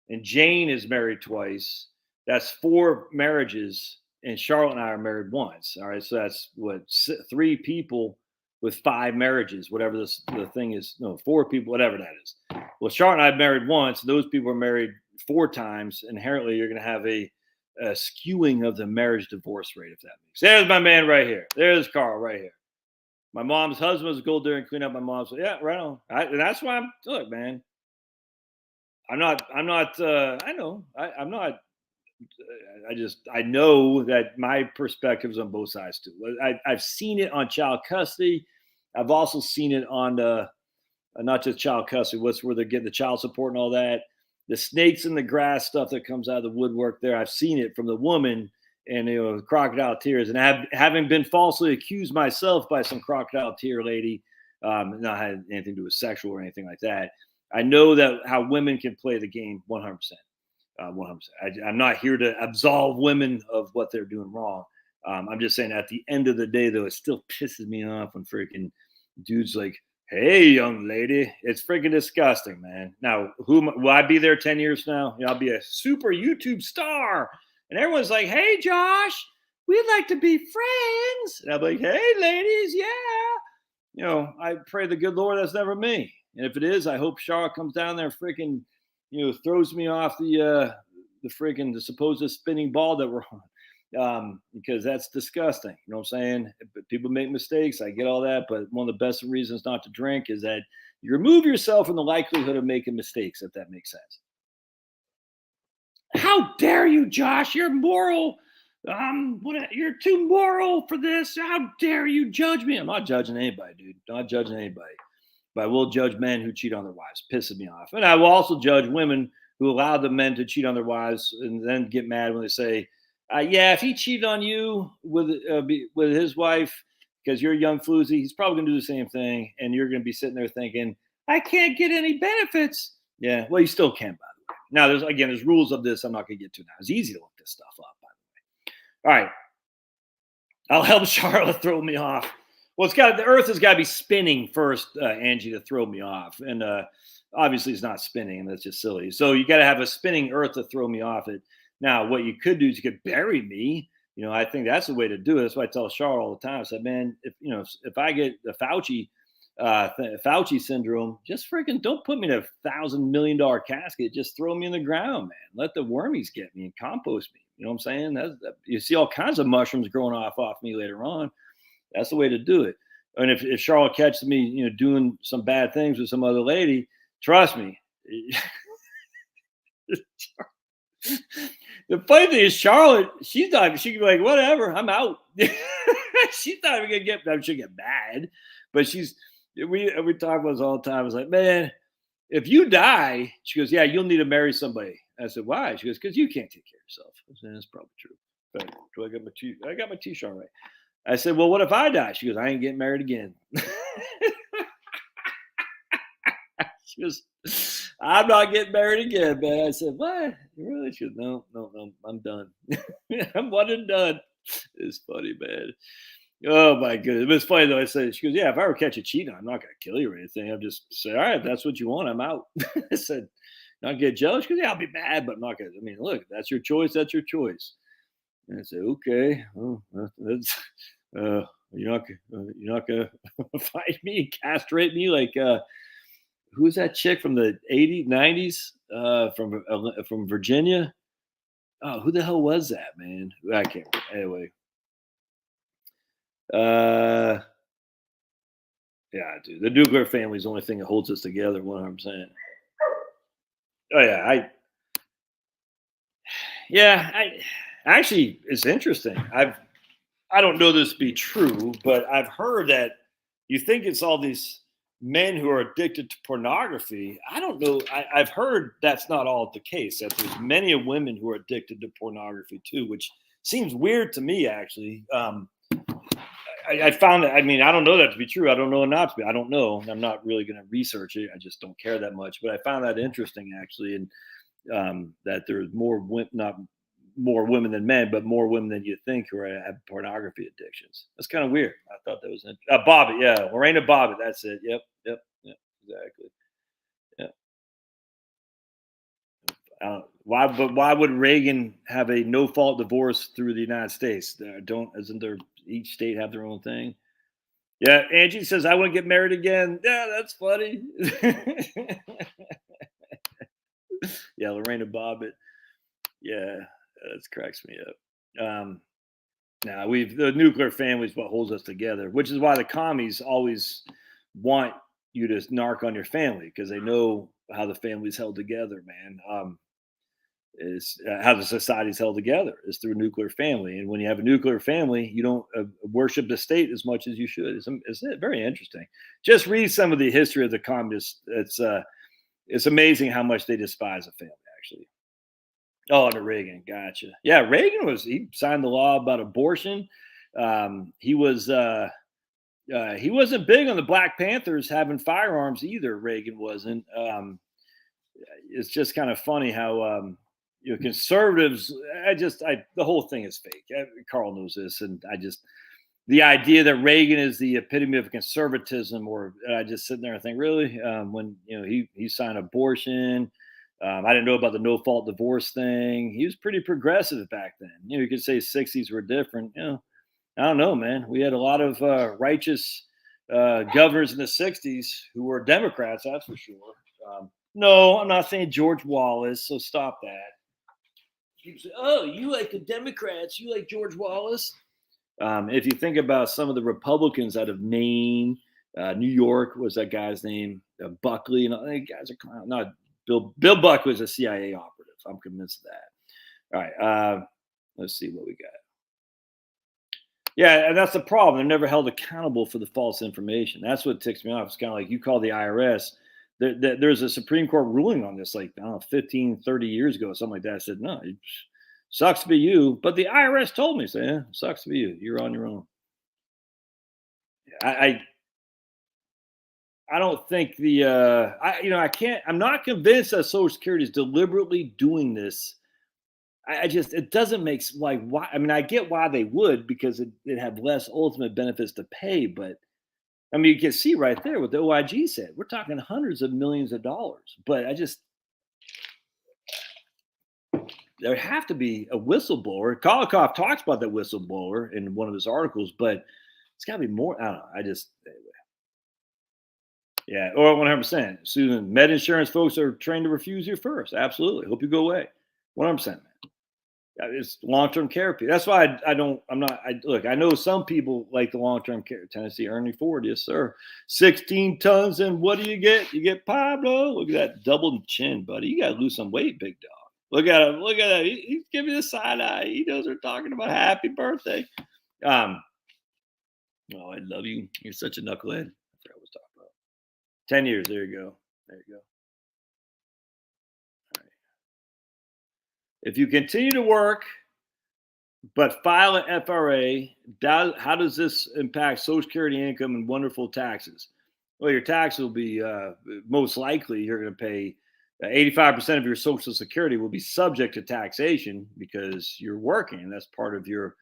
and Jane is married twice. That's 4 marriages, and Charlotte and I are married once. All right, so that's what 3 people with 5 marriages, whatever the thing is. No, 4 people, whatever that is. Well, Charlotte and I married once. Those people are married 4 times. Inherently, you're going to have a skewing of the marriage divorce rate, if that makes sense. There's my man right here. There's Carl right here. My mom's husband was go there and clean up my mom's. Yeah, right on. That's why look, man. I'm not. I know. I'm not. I know that my perspectives on both sides too. I've seen it on child custody. I've also seen it on not just child custody. What's where they're getting the child support and all that. The snakes in the grass stuff that comes out of the woodwork there. I've seen it from the woman and crocodile tears. And having been falsely accused myself by some crocodile tear lady, not had anything to do with sexual or anything like that. I know that how women can play the game 100%. 100%. I'm not here to absolve women of what they're doing wrong. I'm just saying at the end of the day, though, it still pisses me off when freaking dudes like, "Hey, young lady," it's freaking disgusting, man. Now, will I be there 10 years from now? I'll be a super YouTube star. And everyone's like, "Hey, Josh, we'd like to be friends." And I'll be like, "Hey, ladies, yeah." I pray the good Lord that's never me. And if it is, I hope Charlotte comes down there and freaking, throws me off the supposed spinning ball that we're on. Because that's disgusting. You know what I'm saying? But people make mistakes. I get all that. But one of the best reasons not to drink is that You remove yourself from the likelihood of making mistakes, if that makes sense. How dare you, Josh? You're moral. You're too moral for this. How dare you judge me? I'm not judging anybody, dude. Not judging anybody. But I will judge men who cheat on their wives. Pisses me off. And I will also judge women who allow the men to cheat on their wives and then get mad when they say, yeah, if he cheated on you with his wife because you're a young floozy, he's probably going to do the same thing. And you're going to be sitting there thinking, I can't get any benefits. Yeah, well, you still can, by the way. Now, there's rules of this I'm not going to get to now. It's easy to look this stuff up, by the way. All right. I'll help Charlotte throw me off. Well, the Earth has got to be spinning first, Angie, to throw me off. And obviously it's not spinning, and that's just silly. So you got to have a spinning Earth to throw me off it. Now, what you could do is you could bury me. I think that's the way to do it. That's why I tell Charlotte all the time. I said, man, if I get the Fauci syndrome, just freaking don't put me in a $1,000 million casket. Just throw me in the ground, man. Let the wormies get me and compost me. You know what I'm saying? You see all kinds of mushrooms growing off me later on. That's the way to do it. And if Charlotte catches me, doing some bad things with some other lady, trust me. The funny thing is, Charlotte, she could be like, whatever, I'm out. She's not even gonna she'll get mad, but we talk about this all the time. It's like, man, if you die, she goes, yeah, you'll need to marry somebody. I said, why? She goes, because you can't take care of yourself. I said, that's probably true. But do I got my t-shirt right? I said, well, what if I die? She goes, I ain't getting married again. She goes, I'm not getting married again, man. I said, what? Really? She goes, no, I'm done. I'm one and done. It's funny, man. Oh, my goodness. It was funny, though. I said, she goes, yeah, if I ever catch you cheating, I'm not going to kill you or anything. I'll just say, all right, if that's what you want, I'm out. I said, not get jealous? She goes, yeah, I'll be mad, but I'm not going to. I mean, look, that's your choice. That's your choice. And I said, okay. Well, that's... you're not gonna fight me and castrate me like who's that chick from the 80s, 90s from Virginia? Oh, who the hell was that, man? I can't remember. Anyway. Yeah, dude. The nuclear family is the only thing that holds us together 100%. Oh yeah, I actually, it's interesting. I don't know this to be true, but I've heard that you think it's all these men who are addicted to pornography. I don't know. I've heard that's not all the case, that there's many women who are addicted to pornography too, which seems weird to me, actually. I found that, I mean, I don't know that to be true. I don't know it not to be. I don't know. I'm not really going to research it. I just don't care that much. But I found that interesting, actually, and that there's not more women than men, but more women than you think who have pornography addictions. That's kind of weird. I thought that was Bobbitt. Yeah, Lorena Bobbitt. That's it. Yep, exactly. Yeah. Why would Reagan have a no-fault divorce through the United States? Isn't there each state have their own thing? Yeah, Angie says I want to get married again. Yeah, that's funny. Yeah, Lorena Bobbitt. Yeah. That cracks me up. Now the nuclear family is what holds us together, which is why the commies always want you to narc on your family, because they know how the family's held together, man. Is how the society's held together is through a nuclear family, and when you have a nuclear family, you don't worship the state as much as you should. It's very interesting. Just read some of the history of the communists. It's amazing how much they despise a family, actually. Oh, under Reagan, gotcha. Yeah, he signed the law about abortion. He wasn't big on the Black Panthers having firearms either. Reagan wasn't. It's just kind of funny how conservatives. The whole thing is fake. Carl knows this, and the idea that Reagan is the epitome of conservatism, or I just sitting there and think, really, when he signed abortion. I didn't know about the no-fault divorce thing. He was pretty progressive back then. You could say 60s were different. I don't know, man. We had a lot of righteous governors in the 60s who were Democrats, that's for sure. No, I'm not saying George Wallace, so stop that. People say, oh, you like the Democrats. You like George Wallace. If you think about some of the Republicans out of Maine New York was that guy's name. Buckley and all the guys are clowns. Not Bill Buckley was a CIA operative. I'm convinced of that. All right. Let's see what we got. Yeah, and that's the problem. They're never held accountable for the false information. That's what ticks me off. It's kind of like you call the IRS. There's a Supreme Court ruling on this, like, I don't know, 15, 30 years ago, something like that. I said, no, it sucks to be you. But the IRS told me, so yeah, sucks to be you. You're on your own. I, I don't think I can't, I'm not convinced that Social Security is deliberately doing this. I just, it doesn't make like, why. I mean, I get why they would, because it have less ultimate benefits to pay. But I mean, you can see right there what the OIG said. We're talking hundreds of millions of dollars. But there have to be a whistleblower. Kolikoff talks about that whistleblower in one of his articles, but it's got to be more. I don't know. Yeah, or 100%. Susan, med insurance folks are trained to refuse you first. Absolutely. Hope you go away. 100%. It's long-term care. That's why I don't. I'm not. Look. I know some people like the long-term care. Tennessee Ernie Ford, yes sir. 16 tons, and what do you get? You get Pablo. Look at that double chin, buddy. You got to lose some weight, big dog. Look at him. Look at that. He's giving me the side eye. He knows we're talking about happy birthday. Oh, I love you. You're such a knucklehead. I forgot what I was talking about. 10 years. There you go. There you go. All right. If you continue to work but file an FRA, how does this impact Social Security income and wonderful taxes? Well, your tax will be most likely you're going to pay 85% of your Social Security will be subject to taxation because you're working. That's part of your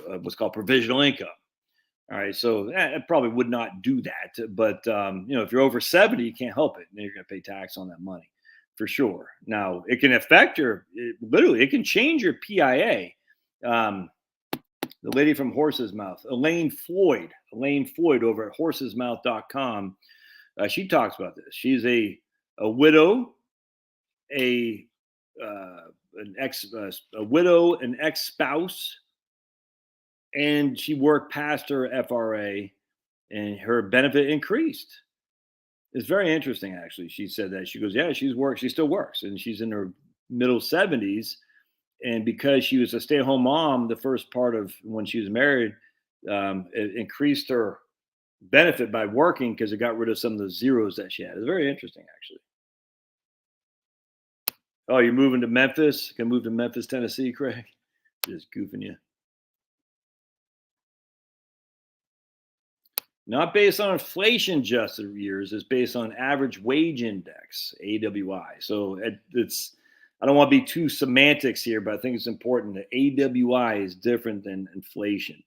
what's called provisional income. All right, so it probably would not do that, but if you're over 70, you can't help it. Then you're going to pay tax on that money for sure. Now, it can affect literally, it can change your PIA. The lady from Horse's Mouth, Elaine Floyd over at horsesmouth.com, she talks about this. She's a widow, an ex-spouse, and she worked past her FRA, and her benefit increased. It's very interesting, actually. She said that. She goes, yeah, she still works, and she's in her middle 70s. And because she was a stay-at-home mom, the first part of when she was married, it increased her benefit by working because it got rid of some of the zeros that she had. It's very interesting, actually. Oh, you're moving to Memphis? Can move to Memphis, Tennessee, Craig? Just goofing you. Not based on inflation adjusted years, it's based on average wage index, AWI. So I don't want to be too semantics here, but I think it's important that AWI is different than inflation.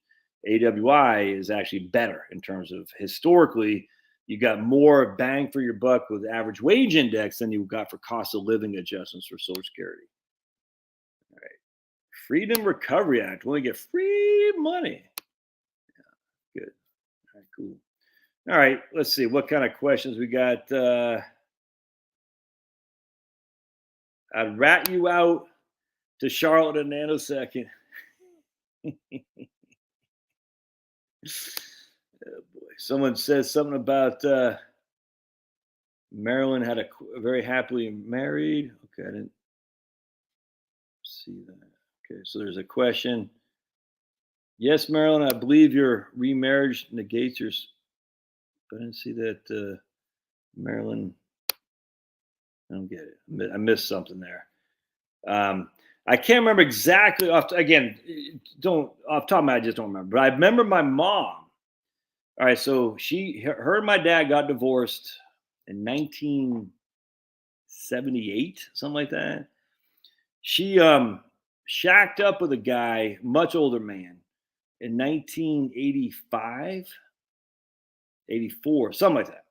AWI is actually better in terms of historically, you got more bang for your buck with average wage index than you got for cost of living adjustments for Social Security. All right. Freedom Recovery Act. We get free money. Yeah, good. All right, cool. All right, let's see what kind of questions we got. I'd rat you out to Charlotte in a nanosecond. Oh boy. Someone says something about Marilyn had a very happily married. Okay, I didn't see that. Okay, so there's a question. Yes, Marilyn, I believe your remarriage negates your. I didn't see that, Marilyn. I don't get it. I missed something there. I can't remember exactly don't off the top of my head, I just don't remember. But I remember my mom. All right, so her and my dad got divorced in 1978, something like that. She shacked up with a guy, much older man, in 1985, 84, something like that.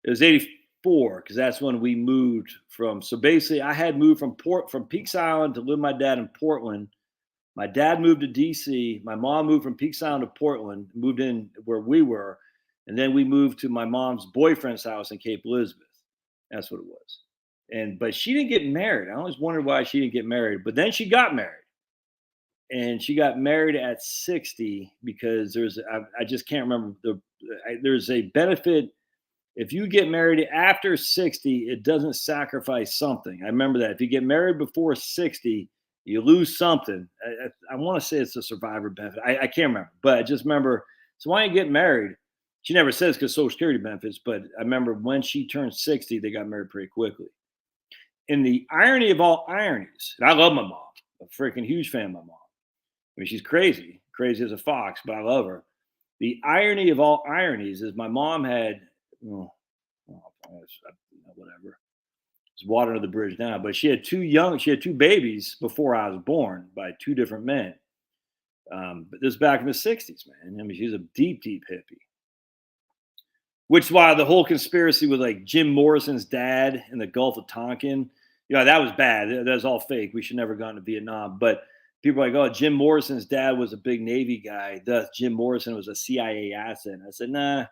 It was 84 because that's when we moved from. So basically, I had moved from Peaks Island to live with my dad in Portland. My dad moved to DC. My mom moved from Peaks Island to Portland, moved in where we were, and then we moved to my mom's boyfriend's house in Cape Elizabeth. That's what it was. But she didn't get married. I always wondered why she didn't get married. But then she got married. and she got married at 60 because I just can't remember there's a benefit if you get married after 60, it doesn't sacrifice something. I remember that. If you get married before 60, you lose something. I want to say it's a survivor benefit. I can't remember, but I just remember. So why you get married? She never says because Social Security benefits, but I remember when she turned 60, they got married pretty quickly. And the irony of all ironies, and I love my mom, a freaking huge fan of my mom. I mean, she's crazy, crazy as a fox, but I love her. The irony of all ironies is my mom had, well, whatever. It's water under the bridge now, but she had two babies before I was born by two different men. But this is back in the 60s, man. I mean, she's a deep, deep hippie. Which is why the whole conspiracy with like Jim Morrison's dad in the Gulf of Tonkin, that was bad. That was all fake. We should never have gone to Vietnam. But people are like, oh, Jim Morrison's dad was a big Navy guy. Thus, Jim Morrison was a CIA asset. And I said, nah.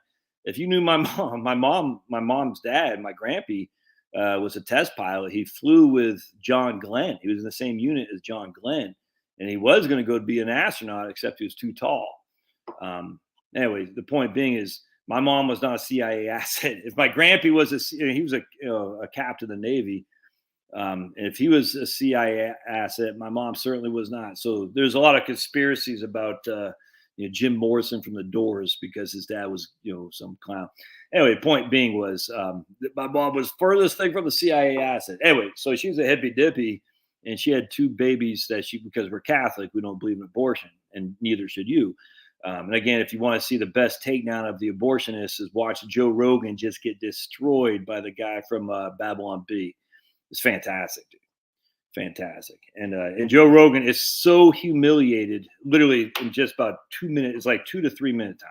If you knew my mom's dad, my grampy, was a test pilot. He flew with John Glenn. He was in the same unit as John Glenn, and he was going to go be an astronaut, except he was too tall. Anyway, the point being is my mom was not a CIA asset. If my grampy was he was a captain of the Navy. And if he was a CIA asset, my mom certainly was not. So there's a lot of conspiracies about Jim Morrison from the Doors because his dad was some clown. Anyway, point being was my mom was furthest thing from the CIA asset. Anyway, so she was a hippy dippy, and she had two babies because we're Catholic, we don't believe in abortion, and neither should you. And again, if you want to see the best takedown of the abortionists, is watch Joe Rogan just get destroyed by the guy from Babylon B. It's fantastic, dude. Fantastic. And Joe Rogan is so humiliated, literally in just about 2 minutes. It's like 2 to 3 minute time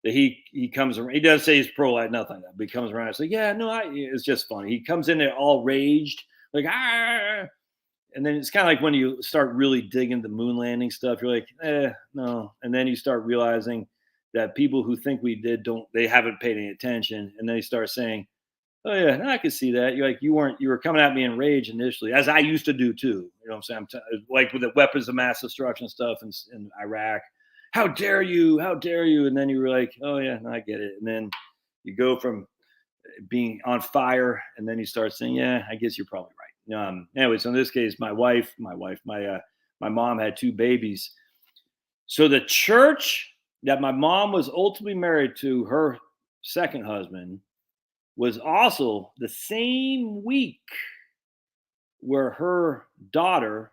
that he comes around. He doesn't say he's pro-life, nothing like that, but he comes around and says, yeah, no, it's just funny. He comes in there all raged, like, ah. And then it's kind of like when you start really digging the moon landing stuff, you're like, no. And then you start realizing that people who think we did they haven't paid any attention. And then he starts saying, oh yeah, no, I can see that. You were coming at me in rage initially, as I used to do too. You know what I'm saying? Like with the weapons of mass destruction stuff in Iraq. How dare you? How dare you? And then you were like, oh yeah, no, I get it. And then you go from being on fire, and then you start saying, yeah, I guess you're probably right. Anyway, so in this case, my mom had two babies. So the church that my mom was ultimately married to, her second husband, was also the same week where her daughter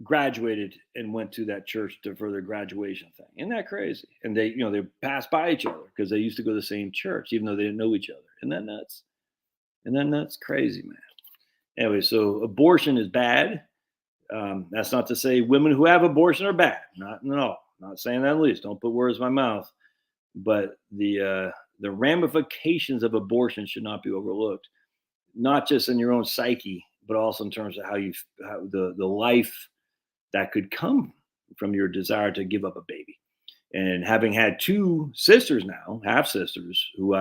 graduated and went to that church for their graduation thing. Isn't that crazy? And they passed by each other because they used to go to the same church, even though they didn't know each other. Isn't that nuts? Isn't that nuts? Crazy, man. Anyway, so abortion is bad. That's not to say women who have abortion are bad. Not saying that in the least. Don't put words in my mouth. But the ramifications of abortion should not be overlooked, not just in your own psyche, but also in terms of how the life that could come from your desire to give up a baby. And having had two sisters now, half sisters, who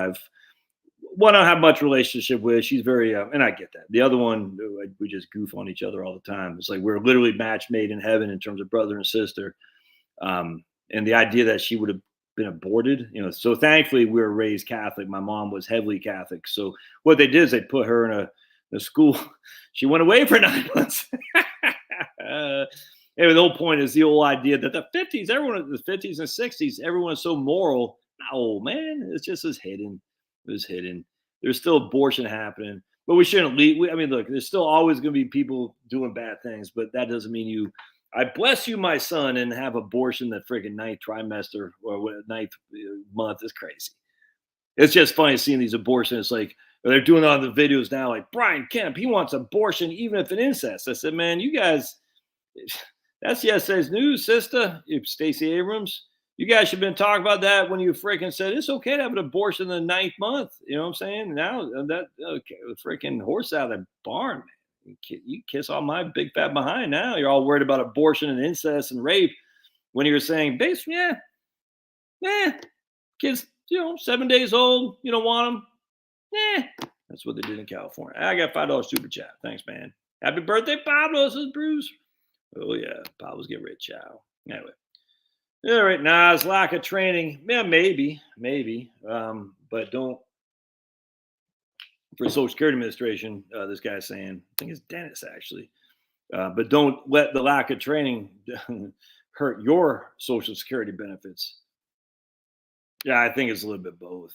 one I don't have much relationship with. She's very, and I get that. The other one, we just goof on each other all the time. It's like we're literally match made in heaven in terms of brother and sister. And the idea that she would have been aborted, so thankfully we were raised Catholic. My mom was heavily Catholic. So what they did is they put her in a school. She went away for 9 months. Anyway, the whole point is the old idea that the 50s and 60s, everyone is so moral. No, man, it's just hidden. It was hidden. There's still abortion happening, but we shouldn't leave. Look, there's still always going to be people doing bad things, but that doesn't mean I bless you, my son, and have abortion the freaking ninth trimester or ninth month. Is crazy. It's just funny seeing these abortions. Like they're doing on the videos now, like Brian Kemp, he wants abortion even if it's incest. I said, man, you guys, that's yesterday's news, sister. Stacey Abrams, you guys should have been talking about that when you freaking said it's okay to have an abortion in the 9th month. You know what I'm saying? Now that freaking horse out of the barn, man. You kiss all my big fat behind now. You're all worried about abortion and incest and rape when you're saying, basically, kids, 7 days old, you don't want them. That's what they did in California. I got $5 super chat. Thanks, man. Happy birthday, Pablo. This is Bruce. Oh yeah, Pablo's get rich out. Anyway, all right. Nah, it's lack of training. Yeah, maybe. But don't for Social Security Administration. This guy's saying, I think it's Dennis actually. But don't let the lack of training hurt your Social Security benefits. Yeah, I think it's a little bit both.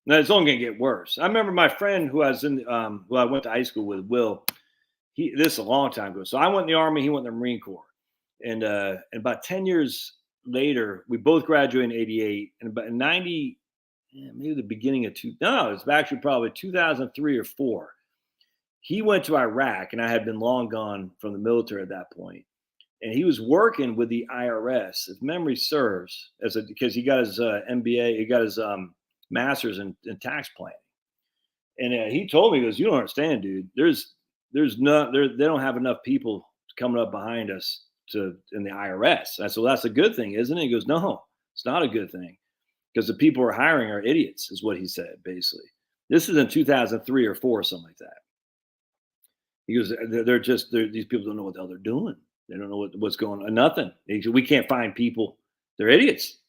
Now it's only going to get worse. I remember my friend who I went to high school with, Will. This is a long time ago. So I went in the Army, he went in the Marine Corps, and about 10 years later, we both graduated in '88, and about 90, yeah, maybe the beginning of two. No, it's actually probably 2003 or four. He went to Iraq, and I had been long gone from the military at that point, and he was working with the IRS, if memory serves, because he got his MBA, he got his master's in tax planning, and he told me, he goes, "You don't understand, dude. There's not they don't have enough people coming up behind us to in the IRS." I said, "Well, that's a good thing, isn't it?" He goes, "No, it's not a good thing because the people we're hiring are idiots," is what he said. Basically, this is in 2003 or four, something like that. He goes, these people don't know what the hell they're doing. They don't know what's going on. Nothing. He said, we can't find people. They're idiots,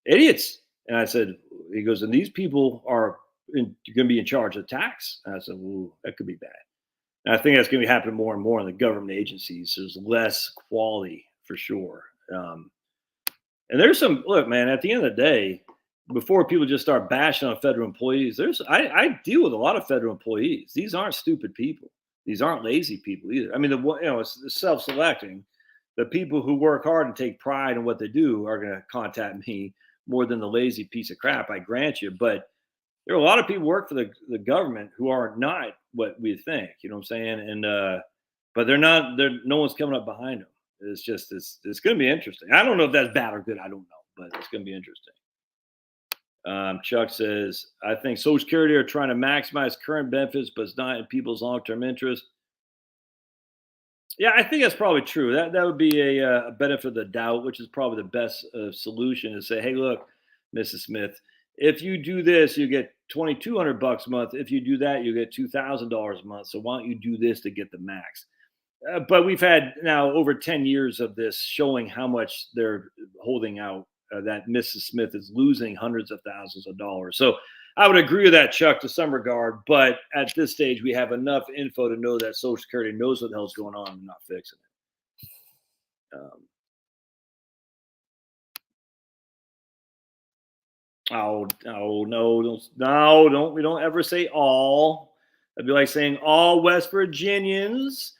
idiots." And I said, he goes, "And these people are going to be in charge of tax." And I said, "Ooh, that could be bad." And I think that's going to be happening more and more in the government agencies. There's less quality for sure. Um, and there's some look, man. At the end of the day, before people just start bashing on federal employees, I deal with a lot of federal employees. These aren't stupid people. These aren't lazy people either. I mean, it's self-selecting. The people who work hard and take pride in what they do are going to contact me more than the lazy piece of crap. I grant you, but there are a lot of people who work for the government who are not what we think. You know what I'm saying? And but they're not. They're no one's coming up behind them. It's going to be interesting. I don't know if that's bad or good. I don't know, but it's going to be interesting. Chuck says, "I think Social Security are trying to maximize current benefits, but it's not in people's long-term interest." Yeah, I think that's probably true. That would be a benefit of the doubt, which is probably the best solution. To say, "Hey, look, Mrs. Smith, if you do this, you get $2,200 a month. If you do that, you get $2,000 a month. So why don't you do this to get the max?" But we've had now over 10 years of this showing how much they're holding out, that Mrs. Smith is losing hundreds of thousands of dollars. So I would agree with that, Chuck, to some regard. But at this stage, we have enough info to know that Social Security knows what the hell's going on and not fixing it. Oh no, don't we don't ever say all. That'd be like saying all West Virginians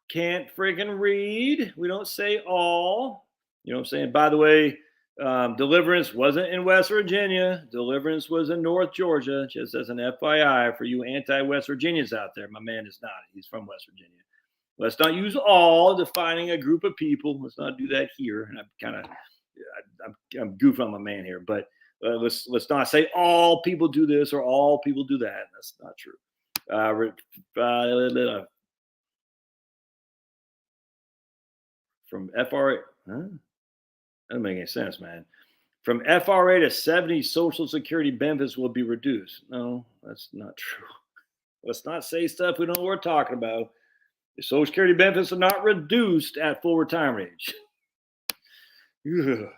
can't freaking read. We don't say all. You know what I'm saying? By the way, Deliverance wasn't in West Virginia. Deliverance was in North Georgia, just as an FYI for you anti-West Virginians out there. My man is not. He's from West Virginia. Let's not use all defining a group of people. Let's not do that here. And I'm goofing on my man here, but let's not say all people do this or all people do that. That's not true. From FRA, huh? That doesn't make any sense, man. From FRA to 70, Social Security benefits will be reduced. No, that's not true. Let's not say stuff we don't know what we're talking about. The Social Security benefits are not reduced at full retirement age. Ugh.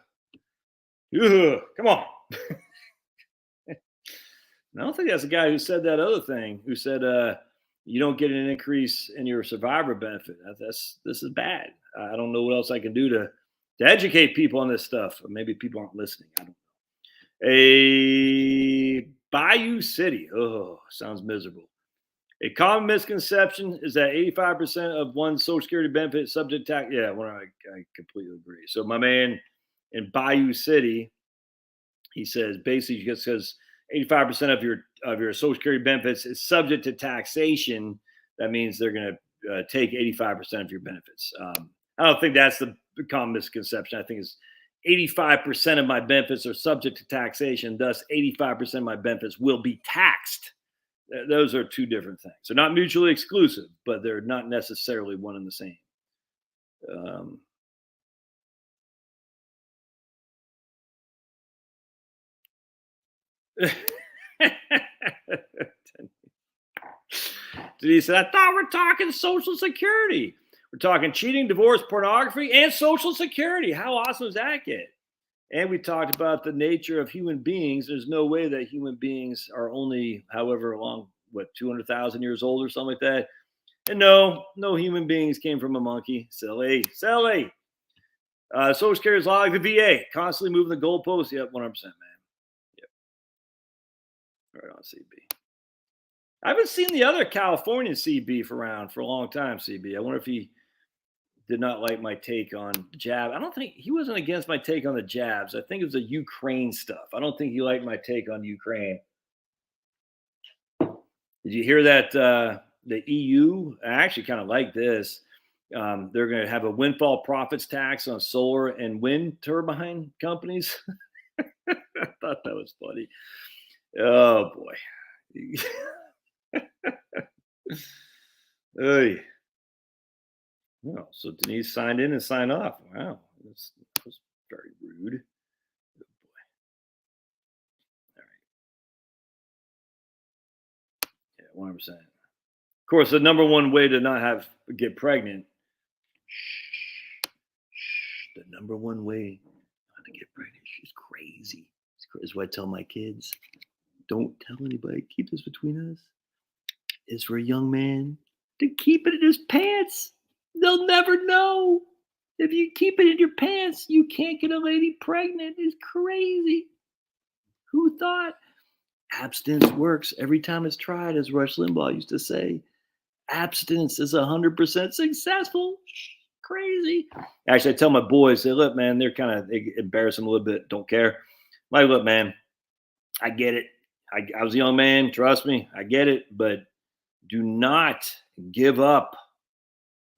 Ugh. Come on. I don't think that's the guy who said that other thing, who said you don't get an increase in your survivor benefit. This is bad. I don't know what else I can do to educate people on this stuff. Or maybe people aren't listening. I don't know. A Bayou City. Oh, sounds miserable. A common misconception is that 85% of one's Social Security benefit is subject to tax. Yeah, well, I completely agree. So my man in Bayou City, he says basically just because 85% of your Social Security benefits is subject to taxation, that means they're going to take 85% of your benefits. I don't think that's the common misconception. I think it's 85% of my benefits are subject to taxation, thus 85% of my benefits will be taxed. Those are two different things. They're not mutually exclusive, but they're not necessarily one and the same. Um, Denise said, "I thought we're talking Social Security." We're talking cheating, divorce, pornography, and Social Security. How awesome does that get? And we talked about the nature of human beings. There's no way that human beings are only however long, 200,000 years old or something like that. And no human beings came from a monkey. Silly. Social Security is a lot like the VA, constantly moving the goalposts. Yep, 100%, man. Yep. Right on, CB. I haven't seen the other Californian CB around for a long time, CB. I wonder if he did not like my take on jab. I don't think he wasn't against my take on the jabs. I think it was the Ukraine stuff. I don't think he liked my take on Ukraine. Did you hear that the EU? I actually kind of like this. They're going to have a windfall profits tax on solar and wind turbine companies. I thought that was funny. Oh boy. Hey. Oh, so Denise signed in and signed off. Wow, that was very rude. Oh boy. All right. Yeah, 100%. Of course, the number one way to not get pregnant. The number one way not to get pregnant. She's crazy. It's what I tell my kids. Don't tell anybody. Keep this between us. Is for a young man to keep it in his pants. They'll never know. If you keep it in your pants, you can't get a lady pregnant. It's crazy. Who thought? Abstinence works every time it's tried, as Rush Limbaugh used to say. Abstinence is 100% successful. Crazy. Actually, I tell my boys, say, look, man, they embarrass them a little bit. Don't care. Like, look, man, I get it. I was a young man. Trust me, I get it. But do not give up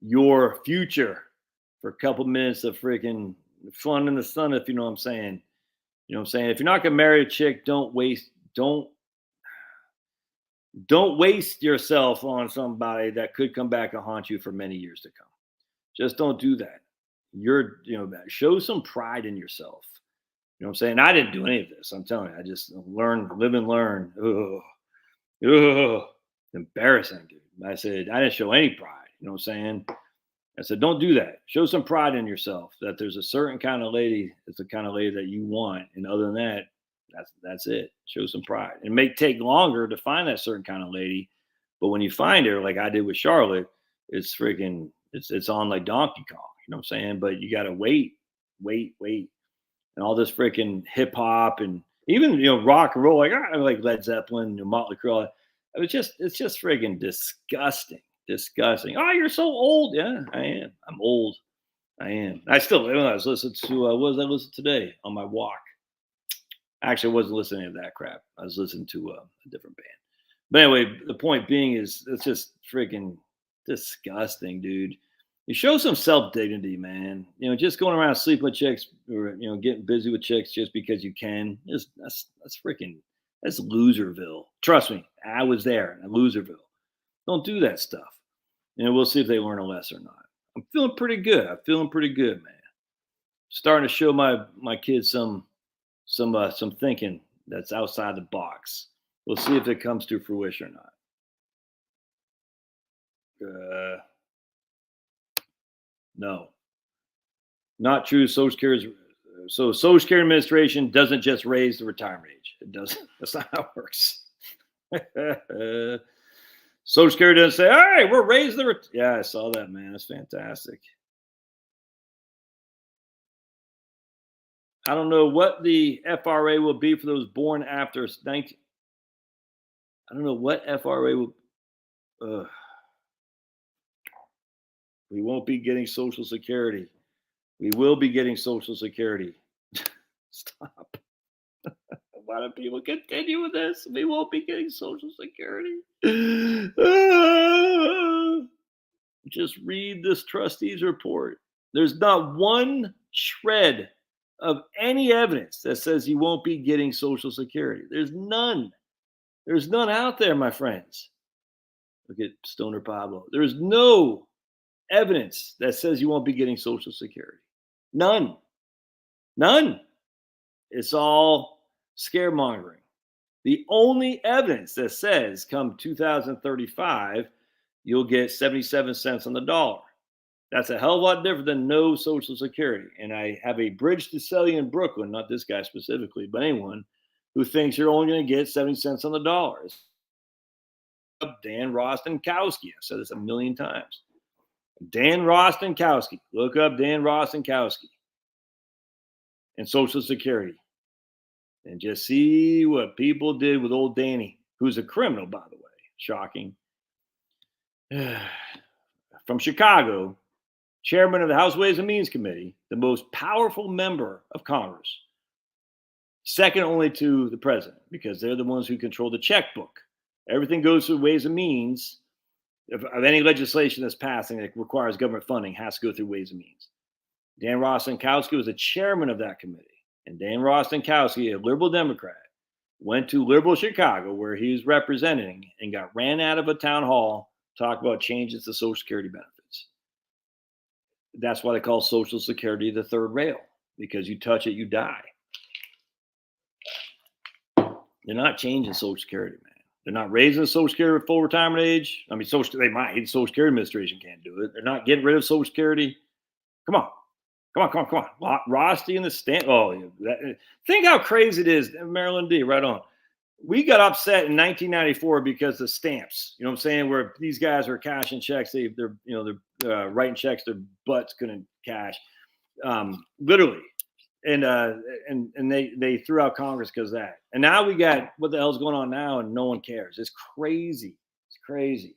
your future for a couple minutes of freaking fun in the sun, if you know what I'm saying. You know what I'm saying? If you're not gonna marry a chick, don't waste yourself on somebody that could come back and haunt you for many years to come. Just don't do that. Show some pride in yourself. You know what I'm saying? I didn't do any of this. I'm telling you, I just live and learn. Ugh, embarrassing, dude. I said, I didn't show any pride. You know what I'm saying? I said, don't do that. Show some pride in yourself that there's a certain kind of lady, it's the kind of lady that you want. And other than that, that's it. Show some pride. It may take longer to find that certain kind of lady, but when you find her, like I did with Charlotte, it's on like Donkey Kong. You know what I'm saying? But you gotta wait. And all this freaking hip hop and even rock and roll, like Led Zeppelin, Motley Crue. It's just friggin' disgusting. Oh, you're so old. Yeah, I am. I'm old. I am. I was listening to what was I listening today on my walk? Actually, I wasn't listening to that crap. I was listening to a different band. But anyway, the point being is it's just freaking disgusting, dude. You show some self-dignity, man. Just going around sleeping with chicks or getting busy with chicks just because you can. That's loserville. Trust me, I was there in Loserville. Don't do that stuff. We'll see if they learn a lesson or not. I'm feeling pretty good. Man. Starting to show my kids some thinking that's outside the box. We'll see if it comes to fruition or not. No, not true. Social Security Administration doesn't just raise the retirement age. It doesn't. That's not how it works. Social Security doesn't say, all right, we're raising the yeah, I saw that, man. That's fantastic. I don't know what the FRA will be for those born after 19. I don't know what FRA will. We won't be getting Social Security. We will be getting Social Security. Stop. Why do people continue with this? We won't be getting Social Security. Just read this trustee's report. There's not one shred of any evidence that says you won't be getting Social Security. There's none. There's none out there, my friends. Look at Stoner Pablo. There's no evidence that says you won't be getting Social Security. None. It's all scaremongering. The only evidence that says come 2035, you'll get 77 cents on the dollar. That's a hell of a lot different than no Social Security. And I have a bridge to sell you in Brooklyn, not this guy specifically, but anyone who thinks you're only going to get 70 cents on the dollar. Dan Rostenkowski. I've said this a million times. Dan Rostenkowski. Look up Dan Rostenkowski and Social Security and just see what people did with old Danny, who's a criminal, by the way. Shocking. From Chicago, chairman of the House Ways and Means Committee, the most powerful member of Congress, second only to the president, because they're the ones who control the checkbook. Everything goes through Ways and Means. Of any legislation that's passing that requires government funding has to go through Ways and Means. Dan Rostenkowski was the chairman of that committee. And Dan Rostenkowski, a liberal Democrat, went to liberal Chicago, where he was representing, and got ran out of a town hall to talk about changes to Social Security benefits. That's why they call Social Security the third rail, because you touch it, you die. They're not changing Social Security, man. They're not raising Social Security full retirement age. I mean, they might. The Social Security Administration can't do it. They're not getting rid of Social Security. Come on. Rosty in the stand. Oh, think how crazy it is. Maryland D, right on. We got upset in 1994 because of stamps. You know what I'm saying? Where these guys are cashing checks. They're writing checks their butts couldn't cash. Literally. And they threw out Congress because of that. And now we got what the hell's going on now, and no one cares. It's crazy. It's crazy.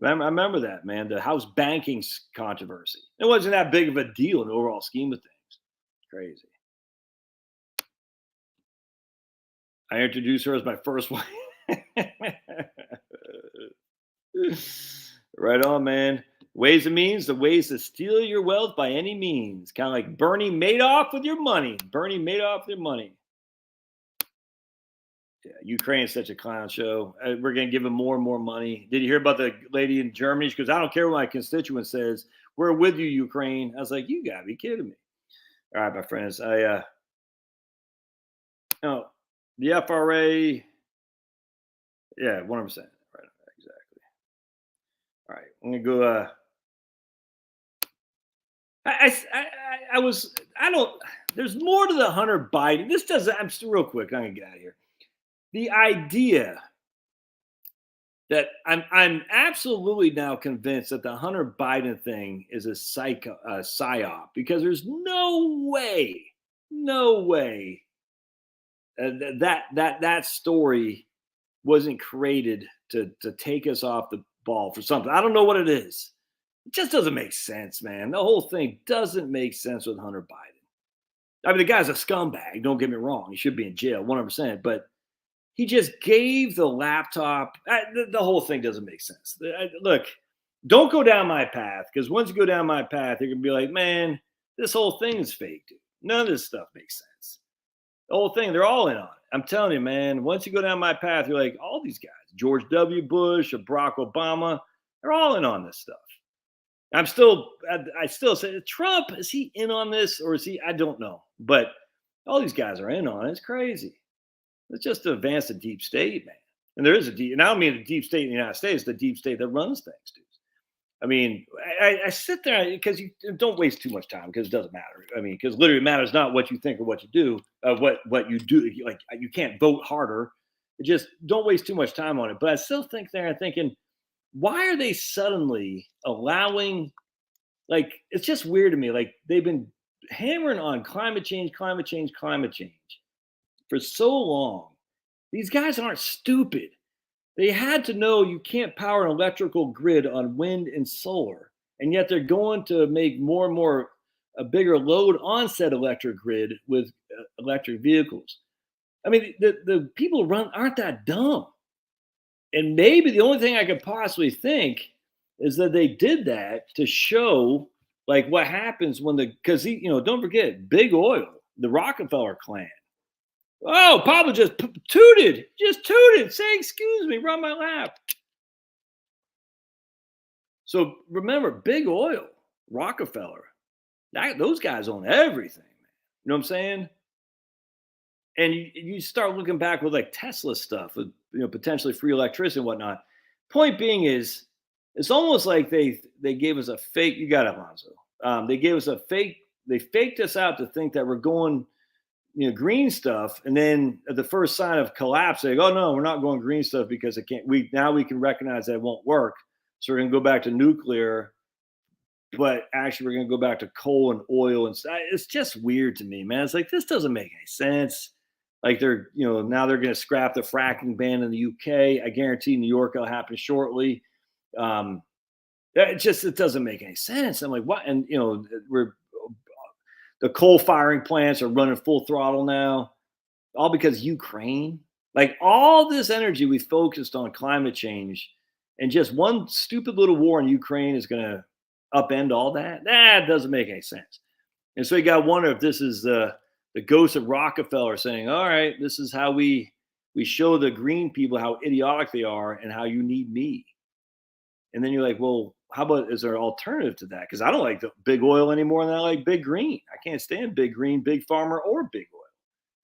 I remember that, man. The House banking controversy. It wasn't that big of a deal in the overall scheme of things. Crazy. I introduced her as my first wife. Right on, man. Ways and Means, the ways to steal your wealth by any means. Kind of like Bernie Madoff with your money. Bernie Madoff with your money. Yeah, Ukraine's such a clown show. We're going to give them more and more money. Did you hear about the lady in Germany? She goes, I don't care what my constituent says. We're with you, Ukraine. I was like, you got to be kidding me. All right, my friends. The FRA, yeah, 100%. Right, exactly. All right, I'm going to go. There's more to the Hunter Biden. I'm still real quick. I'm going to get out of here. The idea that I'm absolutely now convinced that the Hunter Biden thing is a psyop, because there's no way that story wasn't created to take us off the ball for something. I don't know what it is. It just doesn't make sense, man. The whole thing doesn't make sense with Hunter Biden. I mean, the guy's a scumbag. Don't get me wrong. He should be in jail, 100%. But he just gave the laptop. The whole thing doesn't make sense. Look, don't go down my path, because once you go down my path, you're going to be like, man, this whole thing is fake, dude. None of this stuff makes sense. The whole thing, they're all in on it. I'm telling you, man, once you go down my path, you're like, all these guys, George W. Bush or Barack Obama, they're all in on this stuff. I still say, Trump, is he in on this, or is he? I don't know. But all these guys are in on it. It's crazy. It's just to advance the deep state, man. And there is a deep, and I don't mean the deep state in the United States, the deep state that runs things, dude. I mean, I sit there because you don't waste too much time, because it doesn't matter. I mean, because literally it matters not what you think or what you do, what you do. Like, you can't vote harder. Just don't waste too much time on it. But I still think there, I'm thinking, why are they suddenly allowing, like, it's just weird to me. Like, they've been hammering on climate change for so long. These guys aren't stupid. They had to know you can't power an electrical grid on wind and solar, and yet they're going to make more and more a bigger load on said electric grid with electric vehicles. I mean, the people aren't that dumb. And maybe the only thing I could possibly think is that they did that to show, like, what happens when because don't forget, big oil, the Rockefeller clan. Oh, Pablo just tooted. Say, excuse me, run my lap. So remember, big oil, Rockefeller, those guys own everything. You know what I'm saying? And you start looking back with like Tesla stuff, with potentially free electricity and whatnot. Point being is It's almost like they gave us a fake. You got it, Alonzo. They gave us a fake. They faked us out to think that we're going, green stuff, and then at the first sign of collapse, they go, "Oh no, we're not going green stuff because it can't." We can recognize that it won't work, so we're going to go back to nuclear. But actually, we're going to go back to coal and oil, and it's just weird to me, man. It's like this doesn't make any sense. Like now they're going to scrap the fracking ban in the UK. I guarantee New York will happen shortly. Um, it doesn't make any sense. I'm like, what? And we're the coal firing plants are running full throttle now, all because Ukraine. Like all this energy we focused on climate change, and just one stupid little war in Ukraine is going to upend all that. That doesn't make any sense. And so you got to wonder if this is the ghost of Rockefeller saying, "All right, this is how we show the green people how idiotic they are and how you need me." And then you're like, well, how about is there an alternative to that? Because I don't like the big oil any more than I like big green. I can't stand big green, big farmer, or big oil.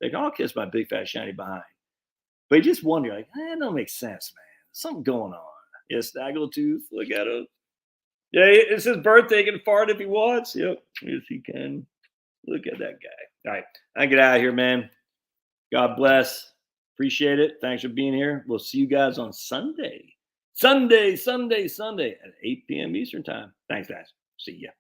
They can all kiss my big fat shiny behind. But you just wonder, like, that don't make sense, man. Something going on. Yeah, Snaggletooth, look at him. Yeah, it's his birthday. He can fart if he wants. Yep, yes he can. Look at that guy. All right, I get out of here, man. God bless. Appreciate it. Thanks for being here. We'll see you guys on Sunday. Sunday at 8 p.m. Eastern time. Thanks, guys. See ya.